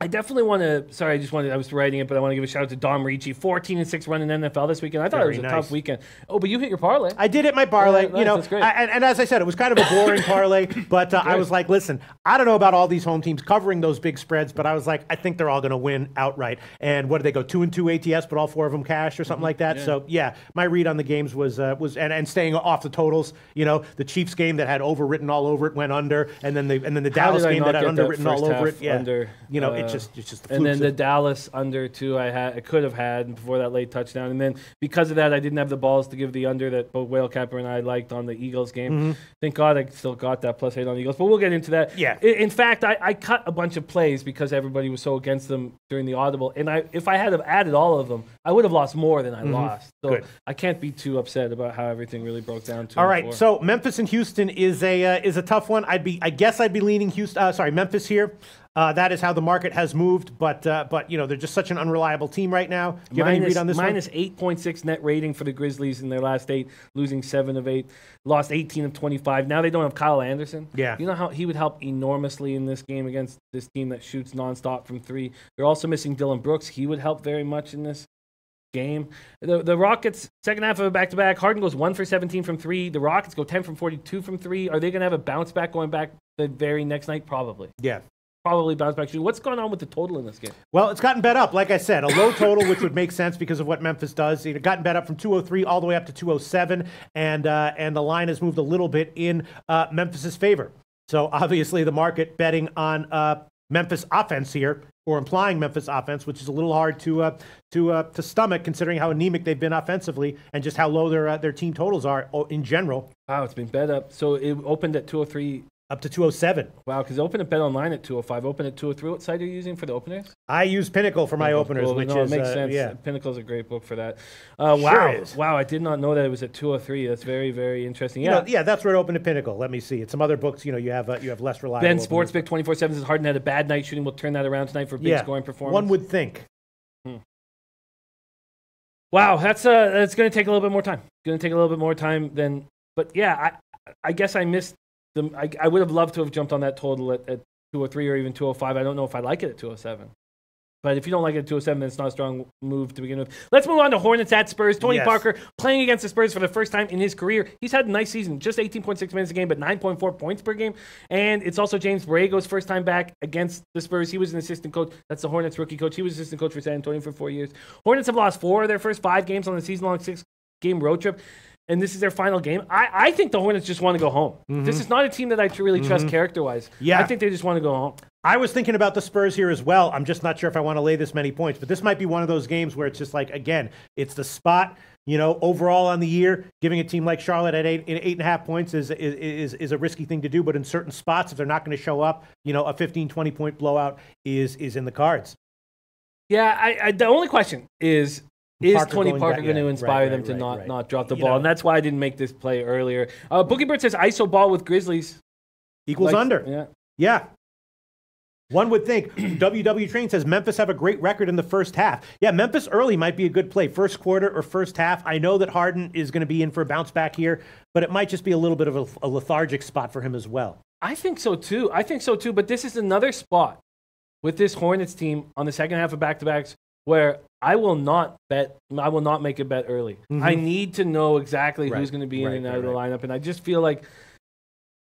I definitely want to. Sorry, I was writing it, but I want to give a shout out to Dom Ricci, 14-6 running NFL this weekend. I thought it was a tough weekend. Oh, but you hit your parlay. I did hit my parlay. Nice, that's great. And as I said, it was kind of a boring parlay, but I was like, listen, I don't know about all these home teams covering those big spreads, but I was like, I think they're all going to win outright. And what did they go 2-2 ATS, but all 4 of them cash or something like that? Yeah. So yeah, my read on the games was and staying off the totals. The Chiefs game that had overwritten all over it went under, and then the Dallas game that had underwritten all over it. Yeah, under, it's just the and then the Dallas under too. I could have had before that late touchdown, and then because of that, I didn't have the balls to give the under that both Whale Capper and I liked on the Eagles game. Thank God I still got that +8 on the Eagles, but we'll get into that. Yeah. In fact, I cut a bunch of plays because everybody was so against them during the audible, and if I had have added all of them, I would have lost more than I lost. So Good. I can't be too upset about how everything really broke down. All right, so Memphis and Houston is a tough one. I guess I'd be leaning Memphis here. That is how the market has moved, but they're just such an unreliable team right now. Do you have any read on this minus 8.6 net rating for the Grizzlies in their last 8, losing 7 of 8, lost 18 of 25. Now they don't have Kyle Anderson. Yeah. You know how he would help enormously in this game against this team that shoots nonstop from 3. They're also missing Dylan Brooks. He would help very much in this game. The Rockets, second half of a back-to-back, Harden goes 1 for 17 from 3. The Rockets go 10 from 42 from 3. Are they going to have a bounce back going back the very next night? Probably. Yeah. Probably bounce back. What's going on with the total in this game? Well, it's gotten bet up. Like I said, a low total, which would make sense because of what Memphis does. It gotten bet up from 203 all the way up to 207, and the line has moved a little bit in Memphis's favor. So obviously, the market betting on Memphis offense here, or implying Memphis offense, which is a little hard to stomach considering how anemic they've been offensively and just how low their team totals are in general. Wow, it's been bet up. So it opened at 203. Up to 207. Wow, because open at Bet Online at 205, open at 203. What site are you using for the openers? I use Pinnacle for my openers, cool. which it makes sense. Yeah. Pinnacle's a great book for that. Sure Wow, I did not know that it was at 203. That's very, very interesting. Yeah, that's where it opened at Pinnacle. Let me see. It's some other books. You have less reliable. Ben Sportsbook 24/7 says Harden had a bad night shooting. We'll turn that around tonight for a big scoring performance. One would think. Wow, that's going to take a little bit more time. Going to take a little bit more time than. But yeah, I guess I missed. I would have loved to have jumped on that total at 203 or even 205. I don't know if I like it at 207. But if you don't like it at 207, then it's not a strong move to begin with. Let's move on to Hornets at Spurs. Tony Parker playing against the Spurs for the first time in his career. He's had a nice season, just 18.6 minutes a game, but 9.4 points per game. And it's also James Borrego's first time back against the Spurs. He was an assistant coach. That's the Hornets rookie coach. He was assistant coach for San Antonio for 4 years. Hornets have lost 4 of their first 5 games on the season-long 6-game road trip. And this is their final game. I think the Hornets just want to go home. This is not a team that I really trust character-wise. Yeah. I think they just want to go home. I was thinking about the Spurs here as well. I'm just not sure if I want to lay this many points. But this might be one of those games where it's just like, again, it's the spot. Overall on the year, giving a team like Charlotte at 8.5 points is a risky thing to do. But in certain spots, if they're not going to show up, a 15, 20-point blowout is in the cards. Yeah, the only question is Tony Parker going to inspire them to not drop the ball? And that's why I didn't make this play earlier. Boogie Bird says ISO ball with Grizzlies. Equals under. Yeah. One would think. WW Train says Memphis have a great record in the first half. Yeah, Memphis early might be a good play. First quarter or first half. I know that Harden is going to be in for a bounce back here, but it might just be a little bit of a lethargic spot for him as well. I think so too. But this is another spot with this Hornets team on the second half of back-to-backs where I will not make a bet early. I need to know exactly who's going to be in and out of the lineup, and I just feel like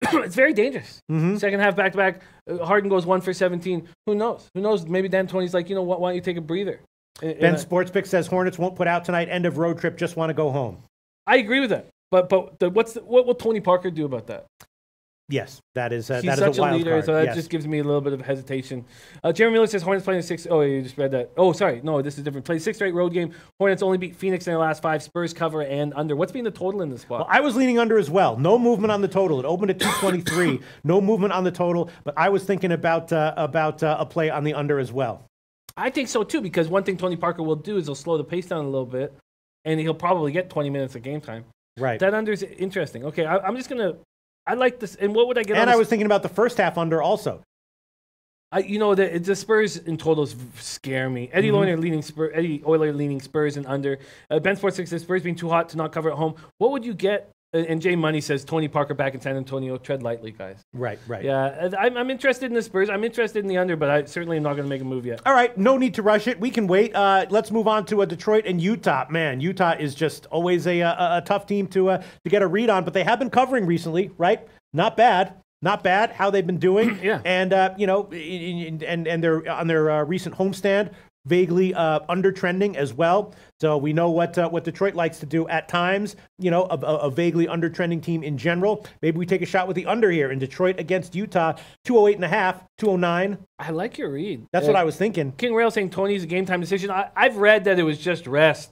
it's very dangerous. Second half back-to-back, Harden goes 1 for 17. Who knows? Maybe Dan Tony's like, why don't you take a breather? Ben Sportspick says Hornets won't put out tonight. End of road trip. Just want to go home. I agree with that. But what will Tony Parker do about that? Yes, that is He's that such is a wild leader, card. so that just gives me a little bit of hesitation. Jeremy Miller says Hornets playing 6. Oh, you just read that. Oh, sorry. No, this is different. Played 6 straight road game. Hornets only beat Phoenix in their last 5. Spurs cover and under. What's been the total in this spot? Well, I was leaning under as well. No movement on the total. It opened at 223. No movement on the total, but I was thinking about a play on the under as well. I think so too, because one thing Tony Parker will do is he'll slow the pace down a little bit, and he'll probably get 20 minutes of game time. Right. That under is interesting. Okay, I'm just gonna. I like this. And what would I get? And I was thinking about the first half under also. The Spurs in totals scare me. Eddie Oyler leaning Spurs and under. Ben Sports 6 says Spurs being too hot to not cover at home. What would you get And Jay Money says Tony Parker back in San Antonio. Tread lightly, guys. Right. Yeah, I'm interested in the Spurs. I'm interested in the under, but I certainly am not going to make a move yet. All right, no need to rush it. We can wait. Let's move on to Detroit and Utah. Man, Utah is just always a tough team to get a read on, but they have been covering recently, right? Not bad. Not bad how they've been doing. Yeah. And, and they're on their recent homestand, vaguely under trending as well. So we know what Detroit likes to do at times, a vaguely under trending team in general. Maybe we take a shot with the under here in Detroit against Utah, 208.5, 209. I like your read. That's what I was thinking. King Rail saying Tony's a game time decision. I've read that it was just rest.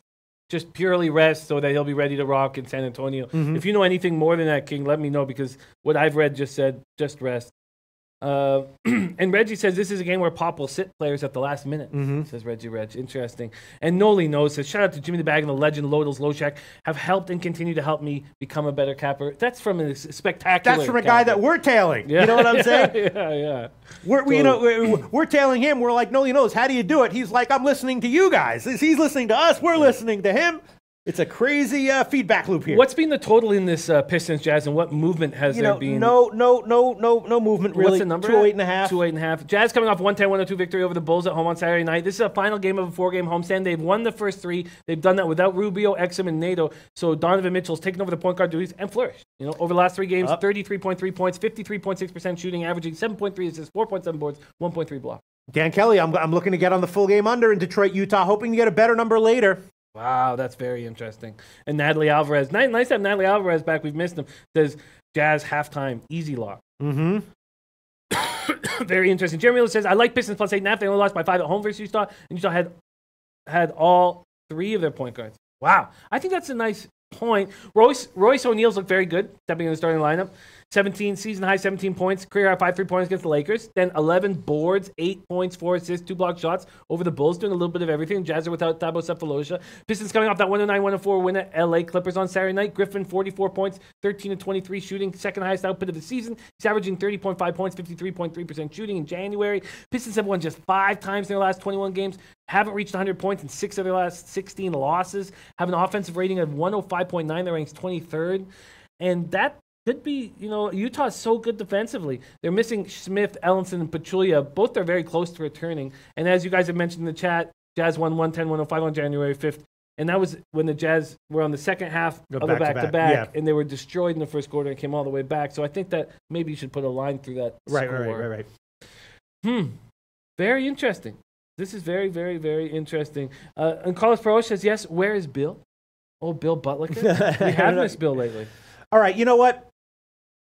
Just purely rest so that he'll be ready to rock in San Antonio. Mm-hmm. If you know anything more than that, King, let me know because what I've read just said just rest. And Reggie says this is a game where Pop will sit players at the last minute, says Reggie Reg. Interesting. And Noli knows says, shout out to Jimmy the Bag and the legend Lodels Loshak have helped and continue to help me become a better capper. That's from a spectacular That's from a guy that we're tailing. Yeah. You know what I'm saying? Yeah. We're tailing him. We're like, Noli knows. How do you do it? He's like, I'm listening to you guys. He's listening to us. We're listening to him. It's a crazy feedback loop here. What's been the total in this Pistons Jazz, and what movement has there been? No movement really. What's the number? 208.5. 208.5. Jazz coming off 110-102 victory over the Bulls at home on Saturday night. This is a final game of a 4-game homestand. They've won the first 3. They've done that without Rubio, Exum, and Nato. So Donovan Mitchell's taken over the point guard duties and flourished. Over the last 3 games, 33.3 points, 53.6% shooting, averaging 7.3 assists, 4.7 boards, 1.3 blocks. Dan Kelly, I'm looking to get on the full game under in Detroit, Utah, hoping to get a better number later. Wow, that's very interesting. And Natalie Alvarez. Nice to have Natalie Alvarez back. We've missed him. Says Jazz halftime. Easy lock. Mm-hmm. Very interesting. Jeremy Miller says, I like Pistons plus 8.5. They only lost by 5 at home versus Utah. And Utah had all 3 of their point guards. Wow. I think that's a nice point. Royce O'Neal's looked very good, stepping in the starting lineup. 17 points, career high 5 3-pointers against the Lakers. Then 11 boards, 8 points, 4 assists, 2 block shots over the Bulls, doing a little bit of everything. Jazz are without Thabo Sefolosha. Pistons coming off that 109-104 win at LA Clippers on Saturday night. Griffin, 44 points, 13-23 shooting, second highest output of the season. He's averaging 30.5 points, 53.3% shooting in January. Pistons have won just 5 times in their last 21 games. Haven't reached 100 points in 6 of their last 16 losses. Have an offensive rating of 105.9. That ranks 23rd. And that could be, Utah is so good defensively. They're missing Smith, Ellenson, and Pachulia. Both are very close to returning. And as you guys have mentioned in the chat, Jazz won 110-105 on January 5th. And that was when the Jazz were on the second half of the back-to-back, and they were destroyed in the first quarter and came all the way back. So I think that maybe you should put a line through that score. Right. Very interesting. This is very, very, very interesting. And Carlos Pro says, yes, where is Bill? Oh, Bill Butler. We have missed Bill lately. All right, you know what?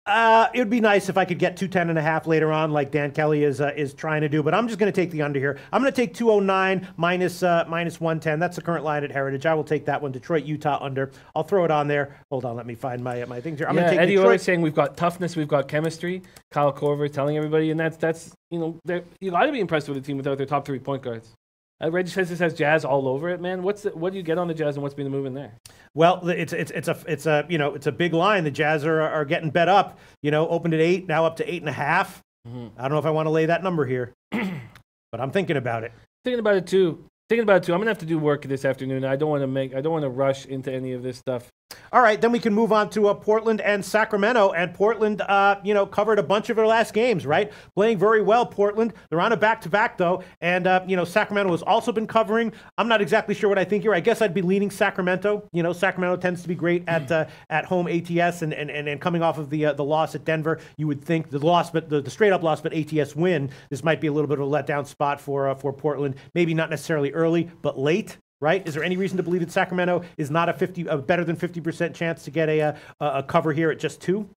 It would be nice if I could get 210.5 later on, like Dan Kelly is trying to do, but I'm just going to take the under here. I'm going to take 209 minus 110. That's the current line at Heritage. I will take that one. Detroit, Utah under. I'll throw it on there. Hold on, let me find my things here. I'm going to take Eddie Detroit. Orr saying we've got toughness, we've got chemistry. Kyle Korver telling everybody, and that's you got to be impressed with a team without their top 3 point guards. Reggie says this has Jazz all over it, man. What do you get on the Jazz, and what's been the move in there? Well, it's a big line. The Jazz are getting bet up. Opened at 8, now up to 8.5. I don't know if I want to lay that number here, but I'm thinking about it. Thinking about it too. I'm gonna have to do work this afternoon. I don't want to rush into any of this stuff. All right, then we can move on to Portland and Sacramento. And Portland, covered a bunch of their last games, right? Playing very well, Portland. They're on a back-to-back, though. And, Sacramento has also been covering. I'm not exactly sure what I think here. I guess I'd be leaning Sacramento. Sacramento tends to be great at home ATS. And coming off of the loss at Denver, you would think the loss, but the straight-up loss, but ATS win, this might be a little bit of a letdown spot for Portland. Maybe not necessarily early, but late. Right? Is there any reason to believe that Sacramento is not a better than 50% chance to get a cover here at just 2?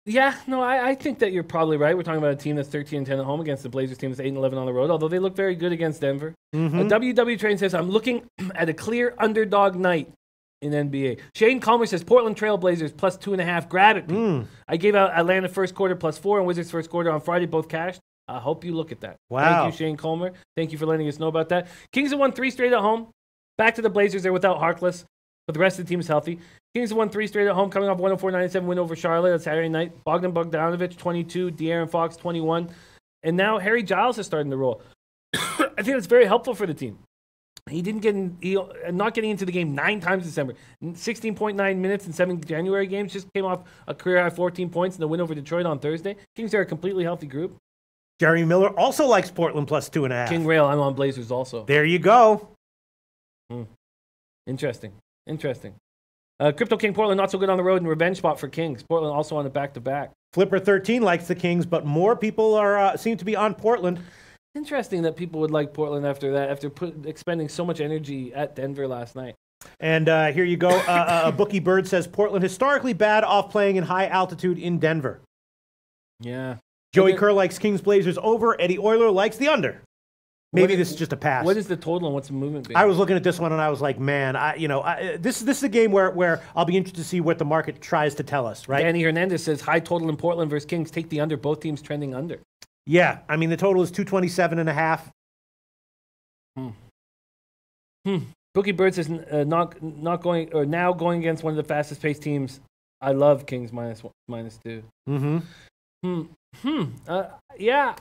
Yeah, no, I think that you're probably right. We're talking about a team that's 13-10 at home against the Blazers team that's 8-11 on the road, although they look very good against Denver. WW Train says, I'm looking at a clear underdog night in NBA. Shane Calmer says, Portland Trail Blazers plus 2.5. Grab it. I gave out Atlanta first quarter plus 4 and Wizards first quarter on Friday, both cashed. I hope you look at that. Wow. Thank you, Shane Calmer. Thank you for letting us know about that. Kings have won 3 straight at home. Back to the Blazers. They're without Harkless, but the rest of the team is healthy. Kings won 3 straight at home, coming off 104-97 win over Charlotte on Saturday night. Bogdan Bogdanovic, 22. De'Aaron Fox, 21. And now Harry Giles is starting to roll. I think that's very helpful for the team. He didn't get not getting into the game 9 times in December. 16.9 minutes in 7 January games. Just came off a career high 14 points in the win over Detroit on Thursday. Kings are a completely healthy group. Jeremy Miller also likes Portland plus 2.5. King Rail, I'm on Blazers also. There you go. Interesting. Crypto King Portland not so good on the road and revenge spot for Kings. Portland also on a back-to-back. Flipper 13 likes the Kings, but more people seem to be on Portland. Interesting that people would like Portland after that, after expending so much energy at Denver last night. And here you go. Bookie Bird says Portland historically bad off playing in high altitude in Denver. Yeah. Joey Kerr likes Kings Blazers over. Eddie Euler likes the under. Maybe this is just a pass. What is the total and what's the movement? I was looking at this one and I was like, man, this is a game where I'll be interested to see what the market tries to tell us, right? Danny Hernandez says high total in Portland versus Kings. Take the under. Both teams trending under. Yeah, I mean the total is 227.5. Bookie Bird says now going against one of the fastest paced teams. I love Kings -2. Yeah,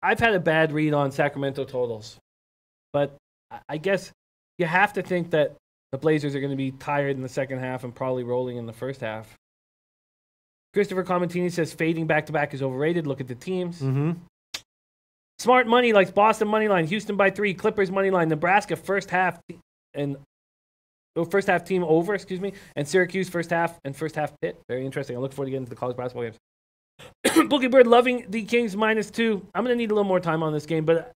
I've had a bad read on Sacramento totals, but I guess you have to think that the Blazers are going to be tired in the second half and probably rolling in the first half. Christopher Comentini says fading back-to-back is overrated. Look at the teams. Smart money likes Boston money line, Houston by 3, Clippers money line, Nebraska first half team over, and Syracuse first half pit. Very interesting. I look forward to getting into the college basketball games. Bookie Bird loving the Kings -2. I'm going to need a little more time on this game, but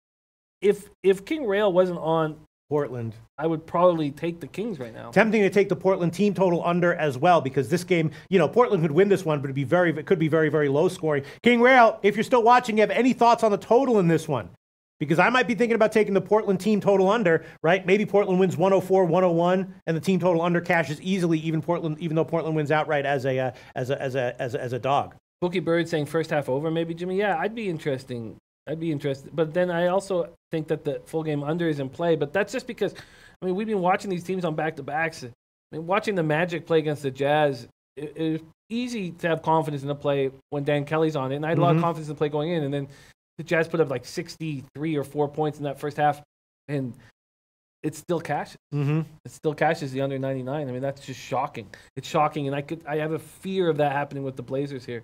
if King Rail wasn't on Portland, I would probably take the Kings right now. Tempting to take the Portland team total under as well, because this game, Portland could win this one, but it could be very, very low scoring. King Rail, if you're still watching, you have any thoughts on the total in this one? Because I might be thinking about taking the Portland team total under, right? Maybe Portland wins 104-101, and the team total under cashes easily, even though Portland wins outright as a dog. Bookie Bird saying first half over, maybe, Jimmy. Yeah, I'd be interested. But then I also think that the full game under is in play. But that's just because, we've been watching these teams on back-to-backs. Watching the Magic play against the Jazz, it's easy to have confidence in the play when Dan Kelly's on it. And I had a lot of confidence in the play going in. And then the Jazz put up like 63 or 4 points in that first half. And it still cashes. It still cashes the under 99. That's just shocking. It's shocking. And I have a fear of that happening with the Blazers here.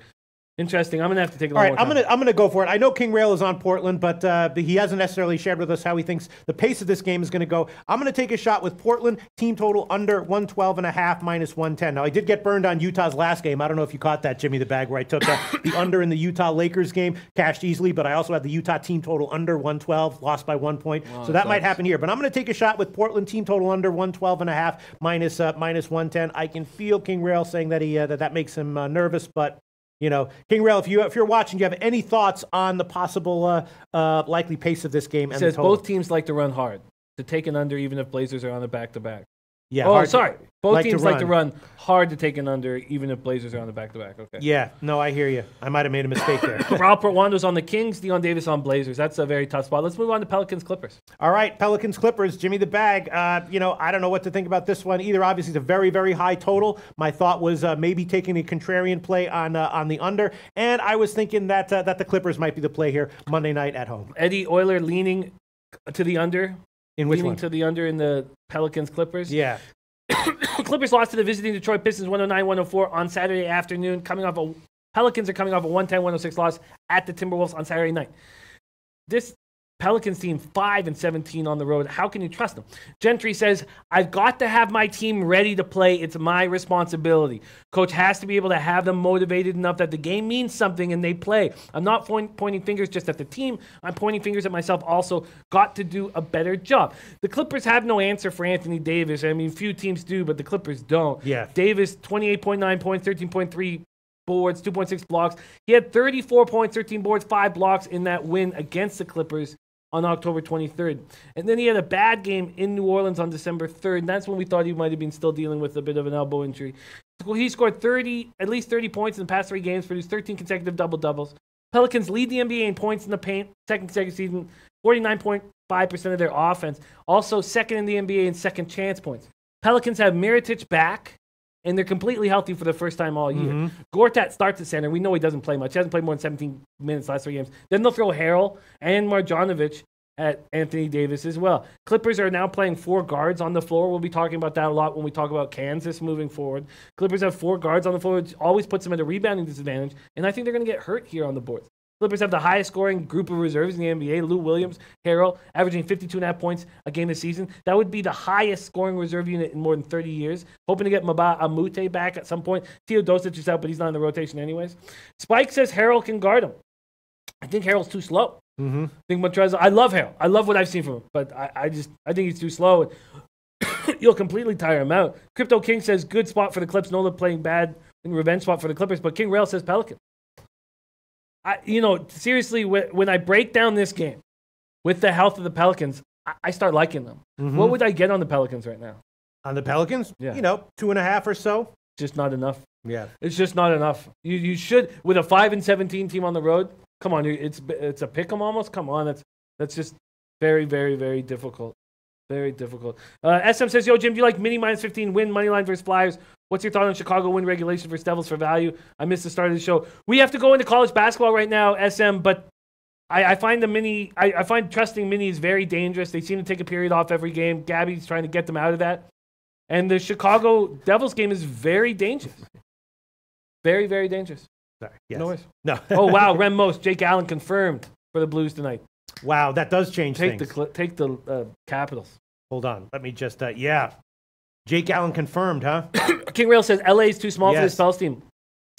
Interesting. I'm going to have to take a little more time. I'm going to go for it. I know King Rail is on Portland, but he hasn't necessarily shared with us how he thinks the pace of this game is going to go. I'm going to take a shot with Portland, team total under 112.5 -110. Now, I did get burned on Utah's last game. I don't know if you caught that, Jimmy the Bag, where I took the under in the Utah Lakers game, cashed easily, but I also had the Utah team total under 112, lost by 1 point. So that might happen here. But I'm going to take a shot with Portland, team total under 112.5 -110. I can feel King Rail saying that that makes him nervous, but King Rail, if you're watching, do you have any thoughts on the possible likely pace of this game? It says both teams like to run hard, to take an under even if Blazers are on a back-to-back. Yeah. Both teams like to run hard to take an under, even if Blazers are on the back-to-back. Okay. Yeah. No, I hear you. I might have made a mistake there. Rob Portwando's on the Kings, Dion Davis on Blazers. That's a very tough spot. Let's move on to Pelicans-Clippers. All right, Pelicans-Clippers. Jimmy the Bag. I don't know what to think about this one either. Obviously, it's a very, very high total. My thought was maybe taking a contrarian play on the under, and I was thinking that the Clippers might be the play here Monday night at home. Eddie Euler leaning to the under. In which one? Leaning to the under in the Pelicans-Clippers. Yeah. Clippers lost to the visiting Detroit Pistons 109-104 on Saturday afternoon. Pelicans are coming off a 110-106 loss at the Timberwolves on Saturday night. This Pelicans team 5-17 on the road. How can you trust them? Gentry says, I've got to have my team ready to play. It's my responsibility. Coach has to be able to have them motivated enough that the game means something and they play. I'm not pointing fingers just at the team. I'm pointing fingers at myself also. Got to do a better job. The Clippers have no answer for Anthony Davis. Few teams do, but the Clippers don't. Yeah. Davis, 28.9 points, 13.3 boards, 2.6 blocks. He had 34 points, 13 boards, 5 blocks in that win against the Clippers on October 23rd. And then he had a bad game in New Orleans on December 3rd, and that's when we thought he might have been still dealing with a bit of an elbow injury. He scored at least 30 points in the past 3 games, produced 13 consecutive double-doubles. Pelicans lead the NBA in points in the paint, second consecutive season, 49.5% of their offense. Also second in the NBA in second chance points. Pelicans have Mirotic back, and they're completely healthy for the first time all year. Gortat starts at center. We know he doesn't play much. He hasn't played more than 17 minutes last 3 games. Then they'll throw Harrell and Marjanovic at Anthony Davis as well. Clippers are now playing 4 guards on the floor. We'll be talking about that a lot when we talk about Kansas moving forward. Clippers have 4 guards on the floor, which always puts them at a rebounding disadvantage, and I think they're going to get hurt here on the boards. Clippers have the highest scoring group of reserves in the NBA. Lou Williams, Harrell, averaging 52.5 points a game this season. That would be the highest scoring reserve unit in more than 30 years. Hoping to get Mbah a Moute back at some point. Teodosic is out, but he's not in the rotation anyways. Spike says Harrell can guard him. I think Harrell's too slow. I think Montrezl. I love Harrell. I love what I've seen from him, but I think he's too slow. You'll completely tire him out. Crypto King says good spot for the Clips. Nola playing bad in revenge spot for the Clippers, but King Rail says Pelicans. Seriously, when I break down this game with the health of the Pelicans, I start liking them. What would I get on the Pelicans right now? On the Pelicans? Yeah. 2.5 or so. Just not enough. Yeah. It's just not enough. You should, with a 5-17 team on the road, come on, it's a pick 'em almost. Come on, that's just very, very, very difficult. Very difficult. SM says, yo, Jim, do you like mini -15 win money line versus Flyers? What's your thought on Chicago win regulation versus Devils for value? I missed the start of the show. We have to go into college basketball right now, SM, but I find the mini, I find trusting minis very dangerous. They seem to take a period off every game. Gabby's trying to get them out of that. And the Chicago Devils game is very dangerous. Very, very dangerous. Sorry. Yes. No worries. No. Oh, wow. Rem Most, Jake Allen confirmed for the Blues tonight. Wow, that does change things. Take the Capitals. Hold on. Let me just, Jake Allen confirmed, huh? King Rail says LA is too small for this Spells team.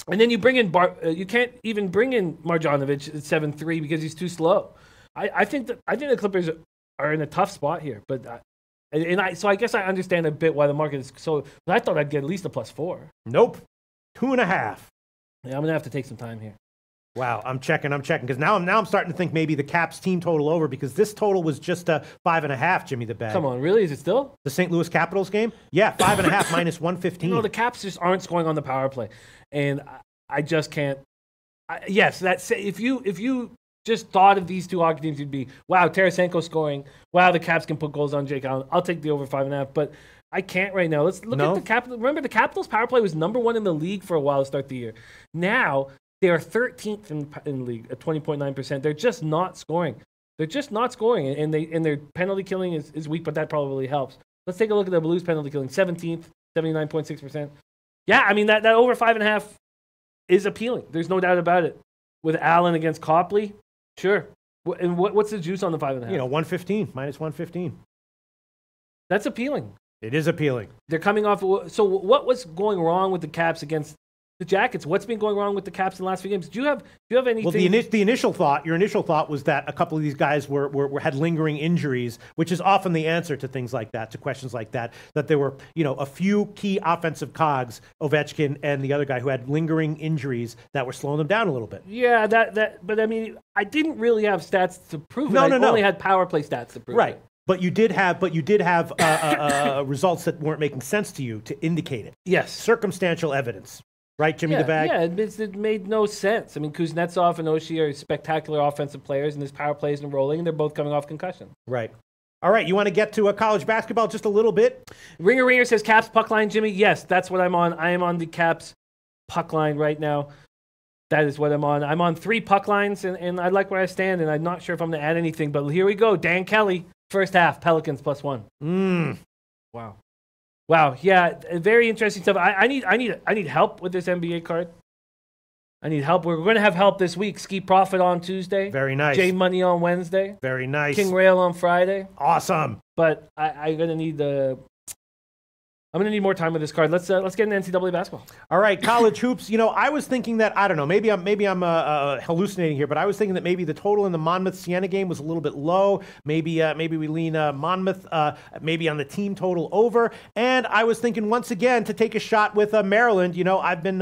And then you bring in you can't even bring in Marjanovic at 7'3" because he's too slow. I think the Clippers are in a tough spot here, but so I guess I understand a bit why the market is so. I thought I'd get at least a +4. Nope, 2.5. Yeah, I'm gonna have to take some time here. Wow, I'm checking because now I'm starting to think maybe the Caps team total over because this total was just 5.5. Jimmy the Bag. Come on, really? Is it still the St. Louis Capitals game? Yeah, 5.5 -115. The Caps just aren't scoring on the power play, and I just can't. Yes, that's if you just thought of these two hockey teams, you'd be wow, Tarasenko scoring. Wow, the Caps can put goals on Jake Allen. I'll take the over 5.5, but I can't right now. Let's look at the Capitals. Remember, the Capitals power play was #1 in the league for a while to start the year. Now they are 13th in the league at 20.9%. They're just not scoring. And their penalty killing is weak, but that probably helps. Let's take a look at the Blues penalty killing. 17th, 79.6%. Yeah, I mean that over 5.5 is appealing. There's no doubt about it. With Allen against Copley, sure. And what's the juice on the 5.5? 115 -115. That's appealing. It is appealing. They're coming off. So what was going wrong with the Caps against the Jackets? What's been going wrong with the Caps in the last few games? Do you have anything? Well, your initial thought was that a couple of these guys had lingering injuries, which is often the answer to things like that, to questions like that. That there were a few key offensive cogs, Ovechkin and the other guy, who had lingering injuries that were slowing them down a little bit. Yeah, but I mean, I didn't really have stats to prove it. I only had power play stats to prove it. Right. But you did have results that weren't making sense to you to indicate it. Yes. Circumstantial evidence. Right, Jimmy the Bag? Yeah, it made no sense. I mean, Kuznetsov and Oshie are spectacular offensive players, and this power play isn't rolling, and they're both coming off concussion. Right. All right, you want to get to college basketball just a little bit? Ringer says Caps puck line, Jimmy. Yes, that's what I'm on. I am on the Caps puck line right now. That is what I'm on. I'm on 3 puck lines, and I like where I stand, and I'm not sure if I'm going to add anything, but here we go. Dan Kelly, first half, Pelicans +1. Wow, yeah, very interesting stuff. I need help with this NBA card. I need help. We're going to have help this week. Ski Profit on Tuesday. Very nice. J Money on Wednesday. Very nice. King Rail on Friday. Awesome. But I'm going to need I'm going to need more time with this card. Let's get into NCAA basketball. All right, college hoops. I was thinking that, I don't know, maybe I'm hallucinating here, but I was thinking that maybe the total in the Monmouth-Siena game was a little bit low. Maybe we lean Monmouth maybe on the team total over. And I was thinking once again to take a shot with Maryland. I've been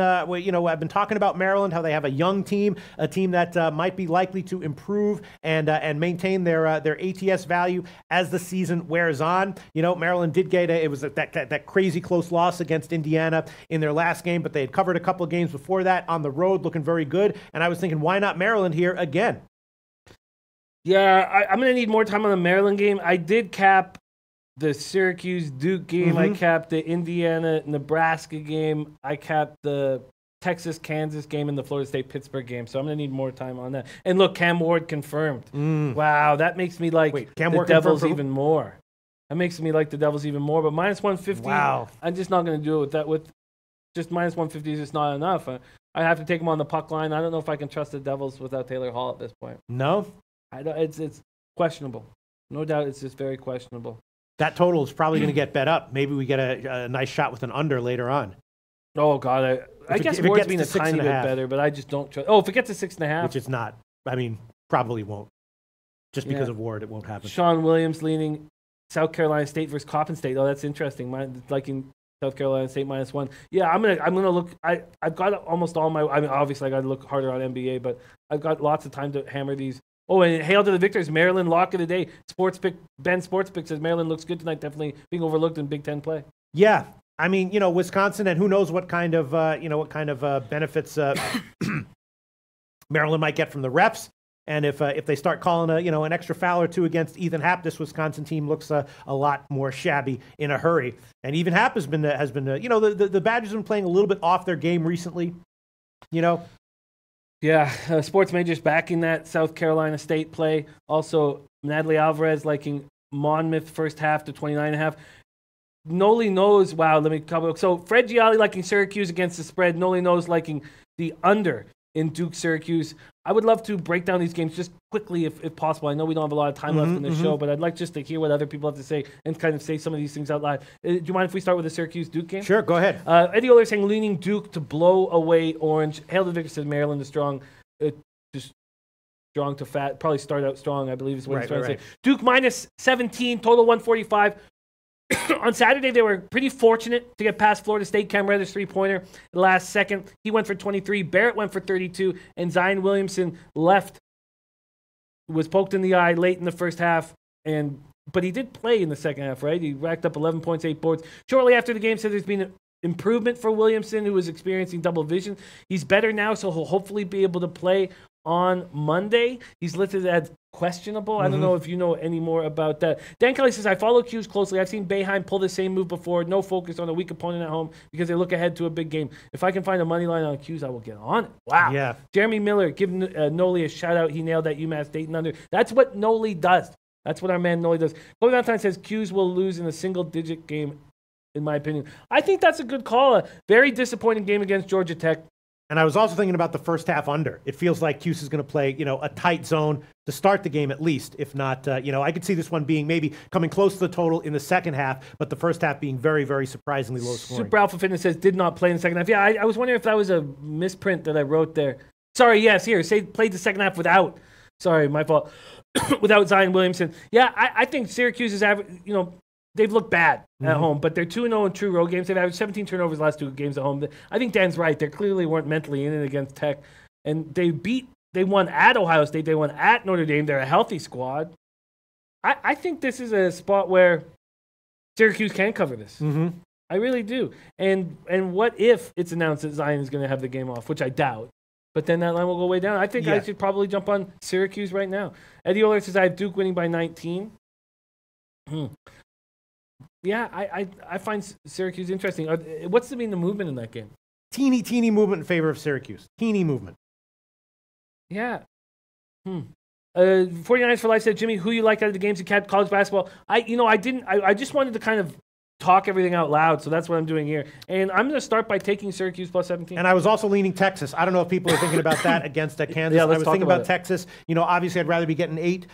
talking about Maryland, how they have a young team, a team that might be likely to improve and maintain their ATS value as the season wears on. Maryland did get it was that crazy close loss against Indiana in their last game, but they had covered a couple of games before that on the road, looking very good. And I was thinking, why not Maryland here again? Yeah, I'm going to need more time on the Maryland game. I did cap the Syracuse-Duke game. I capped the Indiana-Nebraska game. I capped the Texas-Kansas game and the Florida State-Pittsburgh game, so I'm going to need more time on that. And look, Cam Ward confirmed. Wow, that makes me like the Devils even more. That makes me like the Devils even more, but minus 150, I'm just not going to do it with that. With just minus 150 is just not enough. I have to take them on the puck line. I don't know if I can trust the Devils without Taylor Hall at this point. No? It's questionable. No doubt it's just very questionable. That total is probably going to get bet up. Maybe we get a nice shot with an under later on. Oh, God. I guess Ward's being a tiny bit better, but I just don't trust. Oh, if it gets to 6.5. Which is not. I mean, probably won't. Just because of Ward, it won't happen. Sean Williams leaning South Carolina State versus Coppin State. Oh, that's interesting. Liking South Carolina State -1. Yeah, I'm gonna look. I've got almost all my. I mean, obviously I got to look harder on NBA, but I've got lots of time to hammer these. Oh, and hail to the victors, Maryland lock of the day. Ben Sportsbook says Maryland looks good tonight. Definitely being overlooked in Big Ten play. Yeah, I mean, Wisconsin, and who knows what kind of benefits Maryland might get from the refs. And if they start calling an extra foul or two against Ethan Happ, this Wisconsin team looks a lot more shabby in a hurry. And even Happ has been the Badgers have been playing a little bit off their game recently. Yeah, sports majors backing that South Carolina State play. Also, Natalie Alvarez liking Monmouth first half to 29.5. Noli knows. Wow, let me cover. So Fred Gialli liking Syracuse against the spread. Noli knows liking the under in Duke Syracuse. I would love to break down these games just quickly if possible. I know we don't have a lot of time left in the show, but I'd like just to hear what other people have to say and kind of say some of these things out loud. Do you mind if we start with the Syracuse-Duke game? Sure, go ahead. Eddie Oler saying leaning Duke to blow away Orange. Hail to the victor says Maryland is strong. Just strong to fat. Probably start out strong, I believe is what he's trying to say. Duke -17, total 145. On Saturday, they were pretty fortunate to get past Florida State. Cam Reddish three-pointer the last second. He went for 23. Barrett went for 32. And Zion Williamson was poked in the eye late in the first half. But he did play in the second half, right? He racked up 11 points, 8 boards. Shortly after the game, said there's been an improvement for Williamson, who was experiencing double vision. He's better now, so he'll hopefully be able to play on Monday. He's listed as questionable. I don't know if you know any more about that. Dan Kelly says, I follow Q's closely. I've seen Boeheim pull the same move before. No focus on a weak opponent at home because they look ahead to a big game. If I can find a money line on Q's, I will get on it. Wow. Yeah. Jeremy Miller, give Noli a shout out. He nailed that UMass Dayton under. That's what Noli does. That's what our man Noli does. Chloe Valentine says Q's will lose in a single-digit game, in my opinion. I think that's a good call. A very disappointing game against Georgia Tech. And I was also thinking about the first half under. It feels like Cuse is going to play, a tight zone to start the game at least. If not, I could see this one being maybe coming close to the total in the second half, but the first half being very, very surprisingly low scoring. Super Alpha Fitness says did not play in the second half. Yeah, I was wondering if that was a misprint that I wrote there. Sorry, yes, here. Say played the second half without. Sorry, my fault. Without Zion Williamson. Yeah, I think Syracuse is average, they've looked bad at home, but they're 2-0 in true road games. They've averaged 17 turnovers the last 2 games at home. I think Dan's right. They clearly weren't mentally in it against Tech. And they won at Ohio State. They won at Notre Dame. They're a healthy squad. I think this is a spot where Syracuse can cover this. I really do. And what if it's announced that Zion is going to have the game off, which I doubt. But then that line will go way down. I think I should probably jump on Syracuse right now. Eddie Oler says I have Duke winning by 19. Yeah, I find Syracuse interesting. What's the movement in that game? Teeny movement in favor of Syracuse. Teeny movement. Yeah. 49ers for Life said, Jimmy, who you like out of the games you kept college basketball? I just wanted to kind of talk everything out loud, so that's what I'm doing here. And I'm going to start by taking Syracuse plus 17. And I was also leaning Texas. I don't know if people are thinking about that against Kansas. I was thinking about Texas. Obviously I'd rather be getting 8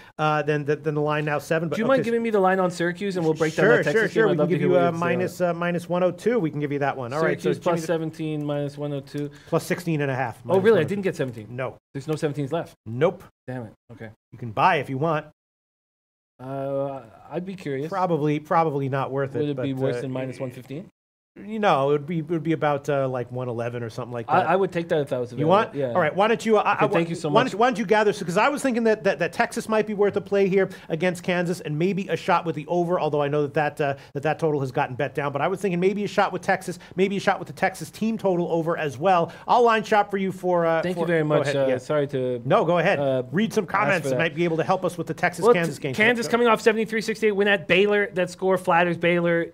than the line now 7. But do you mind giving me the line on Syracuse and we'll break down that Texas Sure. game? We can give you minus 102. We can give you that one. All Syracuse right. So plus 17, minus 102. Plus 16.5. Oh, really? I didn't get 17. No. There's no 17s left. Nope. Damn it. Okay. You can buy if you want. I'd be curious. Probably not worth it. Would it be worse than minus 115? It would be about like 111 or something like that. I would take that if that was available. You want? Yeah. All right. Why don't you? Thank you so much. Why don't you gather? Because I was thinking that Texas might be worth a play here against Kansas, and maybe a shot with the over. Although I know that total has gotten bet down, but I was thinking maybe a shot with Texas, maybe a shot with the Texas team total over as well. I'll line shop for you for. Thank you very much. Sorry to. No, go ahead. Read some comments that might be able to help us with the Texas-Kansas game. Kansas coming off 73-68 win at Baylor. That score flatters Baylor.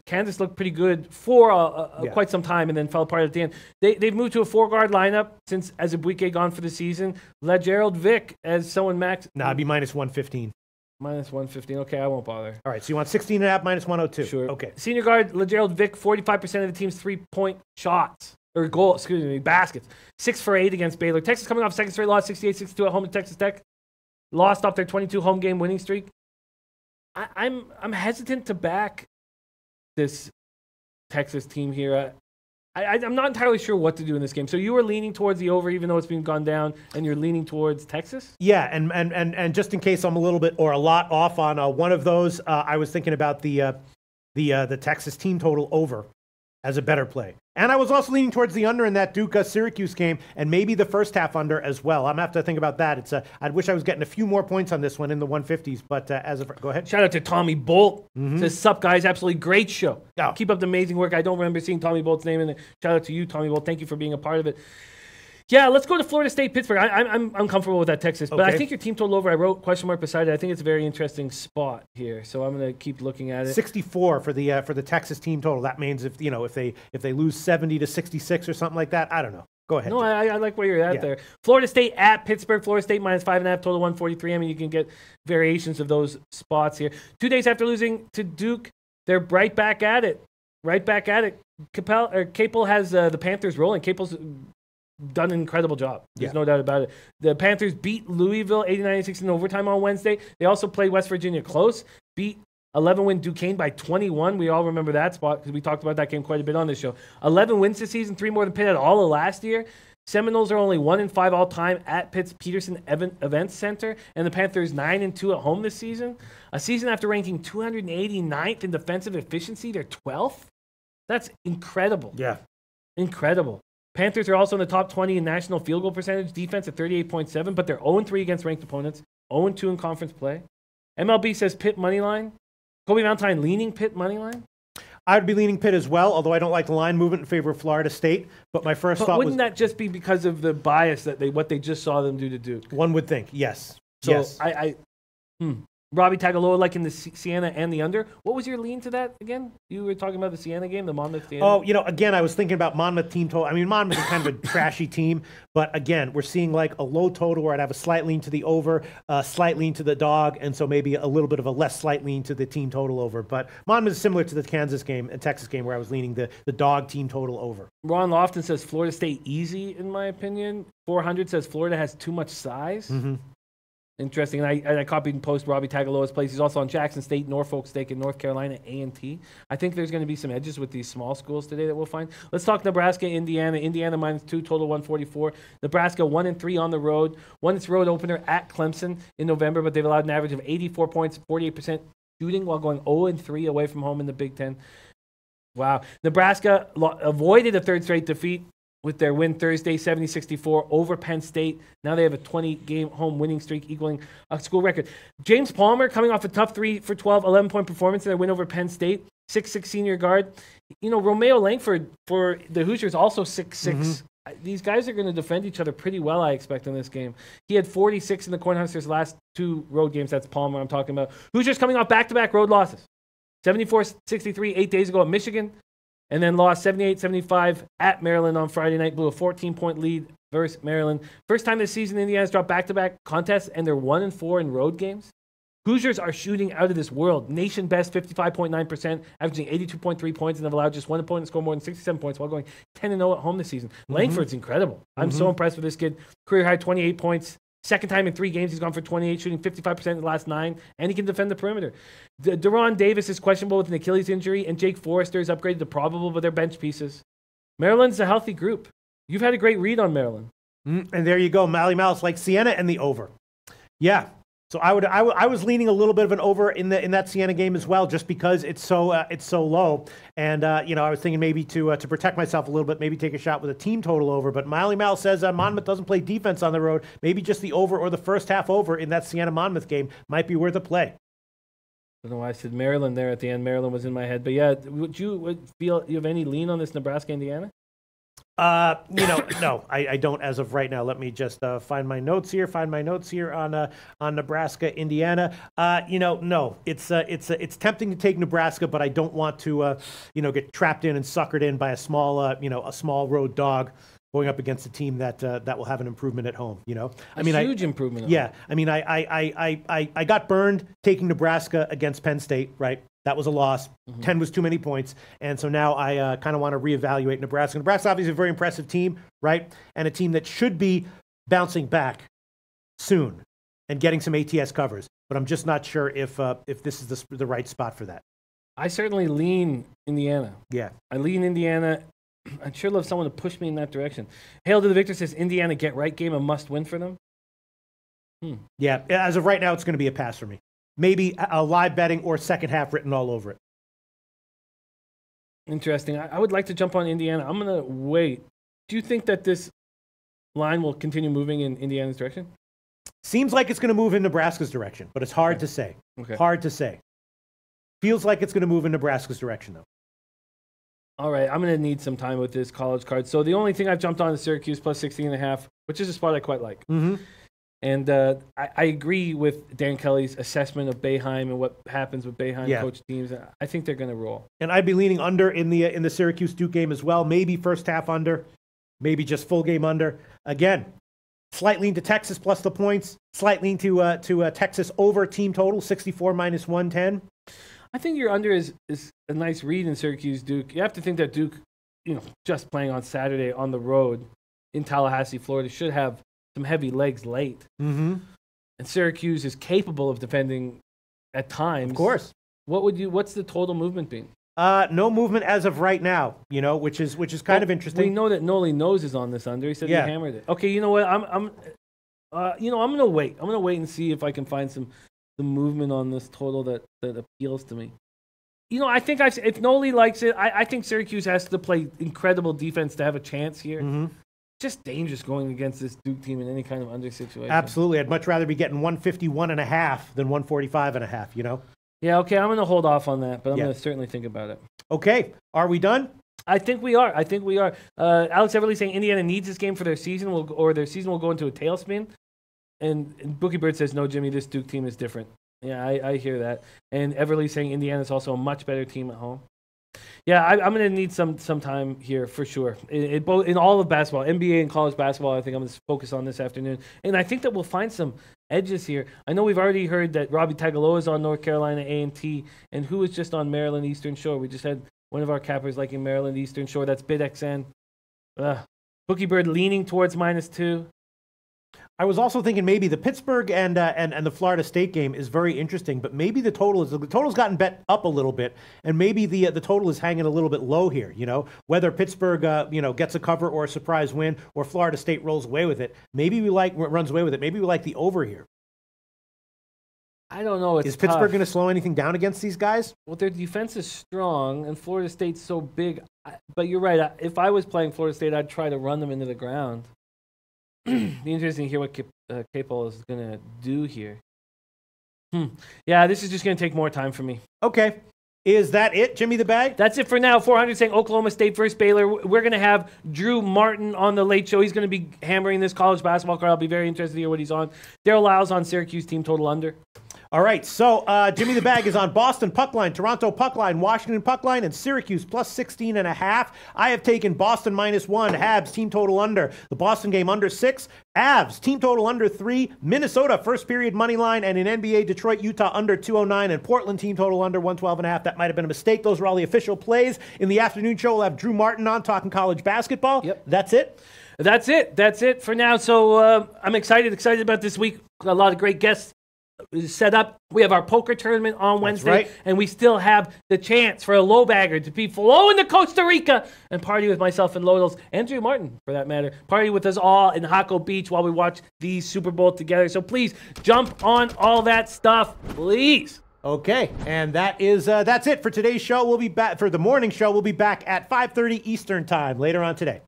Kansas looked pretty good for quite some time and then fell apart at the end. They've moved to a 4-guard lineup since Azubuike gone for the season. LeGerald Vick as someone max. Nah, it'd be minus 115. Minus 115. Okay, I won't bother. All right, so you want 16.5 minus 102. Sure. Okay. Senior guard LeGerald Vick, 45% of the team's 3-point shots. Or baskets. 6 for 8 against Baylor. Texas coming off second straight loss, 68-62 at home to Texas Tech. Lost off their 22 home game winning streak. I'm hesitant to back this Texas team here. I'm not entirely sure what to do in this game. So you were leaning towards the over, even though it's been gone down, and you're leaning towards Texas? Yeah, and just in case I'm a little bit or a lot off on one of those, I was thinking about the Texas team total over as a better play. And I was also leaning towards the under in that Duke-Syracuse game, and maybe the first half under as well. I'm going to have to think about that. I wish I was getting a few more points on this one in the 150s, but go ahead. Shout out to Tommy Bolt. Says, sup, guys, absolutely great show. Oh. Keep up the amazing work. I don't remember seeing Tommy Bolt's name in it. Shout out to you, Tommy Bolt. Thank you for being a part of it. Yeah, let's go to Florida State, Pittsburgh. I'm comfortable with that Texas, but I think your team total over, I wrote question mark beside it. I think it's a very interesting spot here, so I'm going to keep looking at it. 64 for the Texas team total. That means if they lose 70-66 or something like that, I don't know. Go ahead. No, I like where you're at there. Florida State at Pittsburgh. Florida State minus 5.5, total 143. I mean, you can get variations of those spots here. 2 days after losing to Duke, they're right back at it. Capel has the Panthers rolling. Capel's done an incredible job. There's no doubt about it. The Panthers beat Louisville 89-86 in overtime on Wednesday. They also played West Virginia close, beat 11-win Duquesne by 21. We all remember that spot because we talked about that game quite a bit on this show. 11 wins this season, 3 more than Pitt had all of last year. Seminoles are only 1-5 all time at Pitt's Peterson Events Center, and the Panthers 9-2 at home this season. A season after ranking 289th in defensive efficiency, they're 12th. That's incredible. Yeah, incredible. Panthers are also in the top 20 in national field goal percentage, defense at 38.7, but they're 0-3 against ranked opponents, 0-2 in conference play. MLB says Pitt money line. Kobe Valentine leaning Pitt money line. I would be leaning Pitt as well, although I don't like the line movement in favor of Florida State. But my first thought wouldn't that just be because of the bias that what they just saw them do to Duke? One would think, yes. So yes. Robbie Tagaloa liking the Siena and the under. What was your lean to that again? You were talking about the Siena game, the Monmouth Siena. Oh, again, I was thinking about Monmouth team total. I mean, Monmouth is kind of a trashy team, but again, we're seeing like a low total where I'd have a slight lean to the over, a slight lean to the dog, and so maybe a little bit of a less slight lean to the team total over. But Monmouth is similar to the Kansas game and Texas game where I was leaning the dog team total over. Ron Lofton says Florida State easy, in my opinion. 400 says Florida has too much size. Interesting. And I copied and posted Robbie Tagaloa's place. He's also on Jackson State, Norfolk State, and North Carolina A&T. I think there's going to be some edges with these small schools today that we'll find. Let's talk Nebraska, Indiana. Indiana minus 2, total 144. Nebraska 1-3 on the road. Won its road opener at Clemson in November, but they've allowed an average of 84 points, 48% shooting, while going 0-3 away from home in the Big Ten. Wow. Nebraska avoided a third straight defeat with their win Thursday, 70-64 over Penn State. Now they have a 20-game home winning streak equaling a school record. James Palmer coming off a tough 3 for 12, 11-point performance in their win over Penn State. 6'6" senior guard. Romeo Langford for the Hoosiers also 6'6". These guys are going to defend each other pretty well, I expect, in this game. He had 46 in the Cornhuskers' last 2 road games. That's Palmer I'm talking about. Hoosiers coming off back-to-back road losses. 74-63 8 days ago at Michigan. And then lost 78-75 at Maryland on Friday night. Blew a 14-point lead versus Maryland. First time this season, Indiana's dropped back-to-back contests, and they're 1-4 in road games. Hoosiers are shooting out of this world. Nation best, 55.9%, averaging 82.3 points, and have allowed just one opponent to score more than 67 points while going 10-0 at home this season. Langford's incredible. I'm so impressed with this kid. Career high 28 points. Second time in 3 games, he's gone for 28, shooting 55% in the last 9, and he can defend the perimeter. Deron Davis is questionable with an Achilles injury, and Jake Forrester is upgraded to probable, but they're bench pieces. Maryland's a healthy group. You've had a great read on Maryland. And there you go, Mally Mouse, like Siena and the over. Yeah. So I was leaning a little bit of an over in that Siena game as well, just because it's so low, and I was thinking maybe to protect myself a little bit, maybe take a shot with a team total over. But Miley Mal says Monmouth doesn't play defense on the road. Maybe just the over or the first half over in that Siena Monmouth game might be worth a play. I don't know why I said Maryland there at the end. Maryland was in my head, but yeah, would you feel you have any lean on this Nebraska Indiana? No, I don't as of right now. Let me just find my notes here. On Nebraska, Indiana. No, it's tempting to take Nebraska, but I don't want to, get trapped in and suckered in by a small road dog going up against a team that will have an improvement at home. Huge improvement. Yeah, I got burned taking Nebraska against Penn State, right? That was a loss. 10 was too many points. And so now I kind of want to reevaluate Nebraska. Nebraska obviously a very impressive team, right? And a team that should be bouncing back soon and getting some ATS covers. But I'm just not sure if this is the right spot for that. I certainly lean Indiana. Yeah. I lean Indiana. I'd sure love someone to push me in that direction. Hail to the Victor says Indiana get right game, a must win for them. Yeah, as of right now, it's going to be a pass for me. Maybe a live betting or second half written all over it. Interesting. I would like to jump on Indiana. I'm going to wait. Do you think that this line will continue moving in Indiana's direction? Seems like it's going to move in Nebraska's direction, but it's hard to say. Okay. Hard to say. Feels like it's going to move in Nebraska's direction, though. All right, I'm going to need some time with this college card. So the only thing I've jumped on is Syracuse plus 16.5, which is a spot I quite like. Mm-hmm. And I agree with Dan Kelly's assessment of Boeheim and what happens with Boeheim coach teams. I think they're going to roll. And I'd be leaning under in the Syracuse Duke game as well. Maybe first half under, maybe just full game under. Again, slight lean to Texas plus the points. Slight lean to Texas over team total 64 minus 110. I think your under is a nice read in Syracuse Duke. You have to think that Duke, just playing on Saturday on the road in Tallahassee, Florida, should have some heavy legs late. Mm-hmm. And Syracuse is capable of defending at times. Of course. What's the total movement been? No movement as of right now, which is kind of interesting. We know that Noli Nose is on this under. He said he hammered it. Okay, you know what? I'm gonna wait. I'm gonna wait and see if I can find some movement on this total that appeals to me. I think if Noli likes it, I think Syracuse has to play incredible defense to have a chance here. Mm-hmm. Just dangerous going against this Duke team in any kind of under situation. Absolutely. I'd much rather be getting 151.5 than 145.5, Yeah, okay, I'm going to hold off on that, but I'm going to certainly think about it. Okay, are we done? I think we are. Alex Everly saying Indiana needs this game for their season, or their season will go into a tailspin. And Bookie Bird says, no, Jimmy, this Duke team is different. Yeah, I hear that. And Everly saying Indiana is also a much better team at home. Yeah, I'm going to need some time here for sure. In all of basketball, NBA and college basketball, I think I'm going to focus on this afternoon. And I think that we'll find some edges here. I know we've already heard that Robbie Tagaloa is on North Carolina A&T, and who is just on Maryland Eastern Shore. We just had one of our cappers liking Maryland Eastern Shore. That's BidXN. Bookie Bird leaning towards -2. I was also thinking maybe the Pittsburgh and the Florida State game is very interesting, but maybe the total's gotten bet up a little bit, and maybe the total is hanging a little bit low here. Whether Pittsburgh gets a cover or a surprise win, or Florida State rolls away with it. Maybe runs away with it. Maybe we like the over here. I don't know. Is Pittsburgh going to slow anything down against these guys? Well, their defense is strong, and Florida State's so big. But you're right. If I was playing Florida State, I'd try to run them into the ground. Be interesting to hear what Capel is going to do here. Yeah, this is just going to take more time for me. Okay. Is that it, Jimmy the Bag? That's it for now. 400 saying Oklahoma State versus Baylor. We're going to have Drew Martin on the Late Show. He's going to be hammering this college basketball card. I'll be very interested to hear what he's on. Daryl Lyles on Syracuse team total under. All right, so Jimmy the Bag is on Boston Puckline, Toronto Puckline, Washington Puckline, and Syracuse plus 16.5. I have taken Boston -1, Habs team total under. The Boston game under 6, Avs team total under 3, Minnesota first period money line, and in NBA Detroit, Utah under 209, and Portland team total under 112.5. That might have been a mistake. Those are all the official plays. In the afternoon show, we'll have Drew Martin on talking college basketball. Yep. That's it. That's it for now. So I'm excited about this week. A lot of great guests set up. We have our poker tournament on Wednesday, right. And we still have the chance for a LoBagger to be flowing to Costa Rica and party with myself and Lodels and Drew Martin, for that matter. Party with us all in Jaco Beach while we watch the Super Bowl together. So please jump on all that stuff, please. Okay, and that's it for today's show. We'll be back for the morning show. We'll be back at 5:30 Eastern time later on today.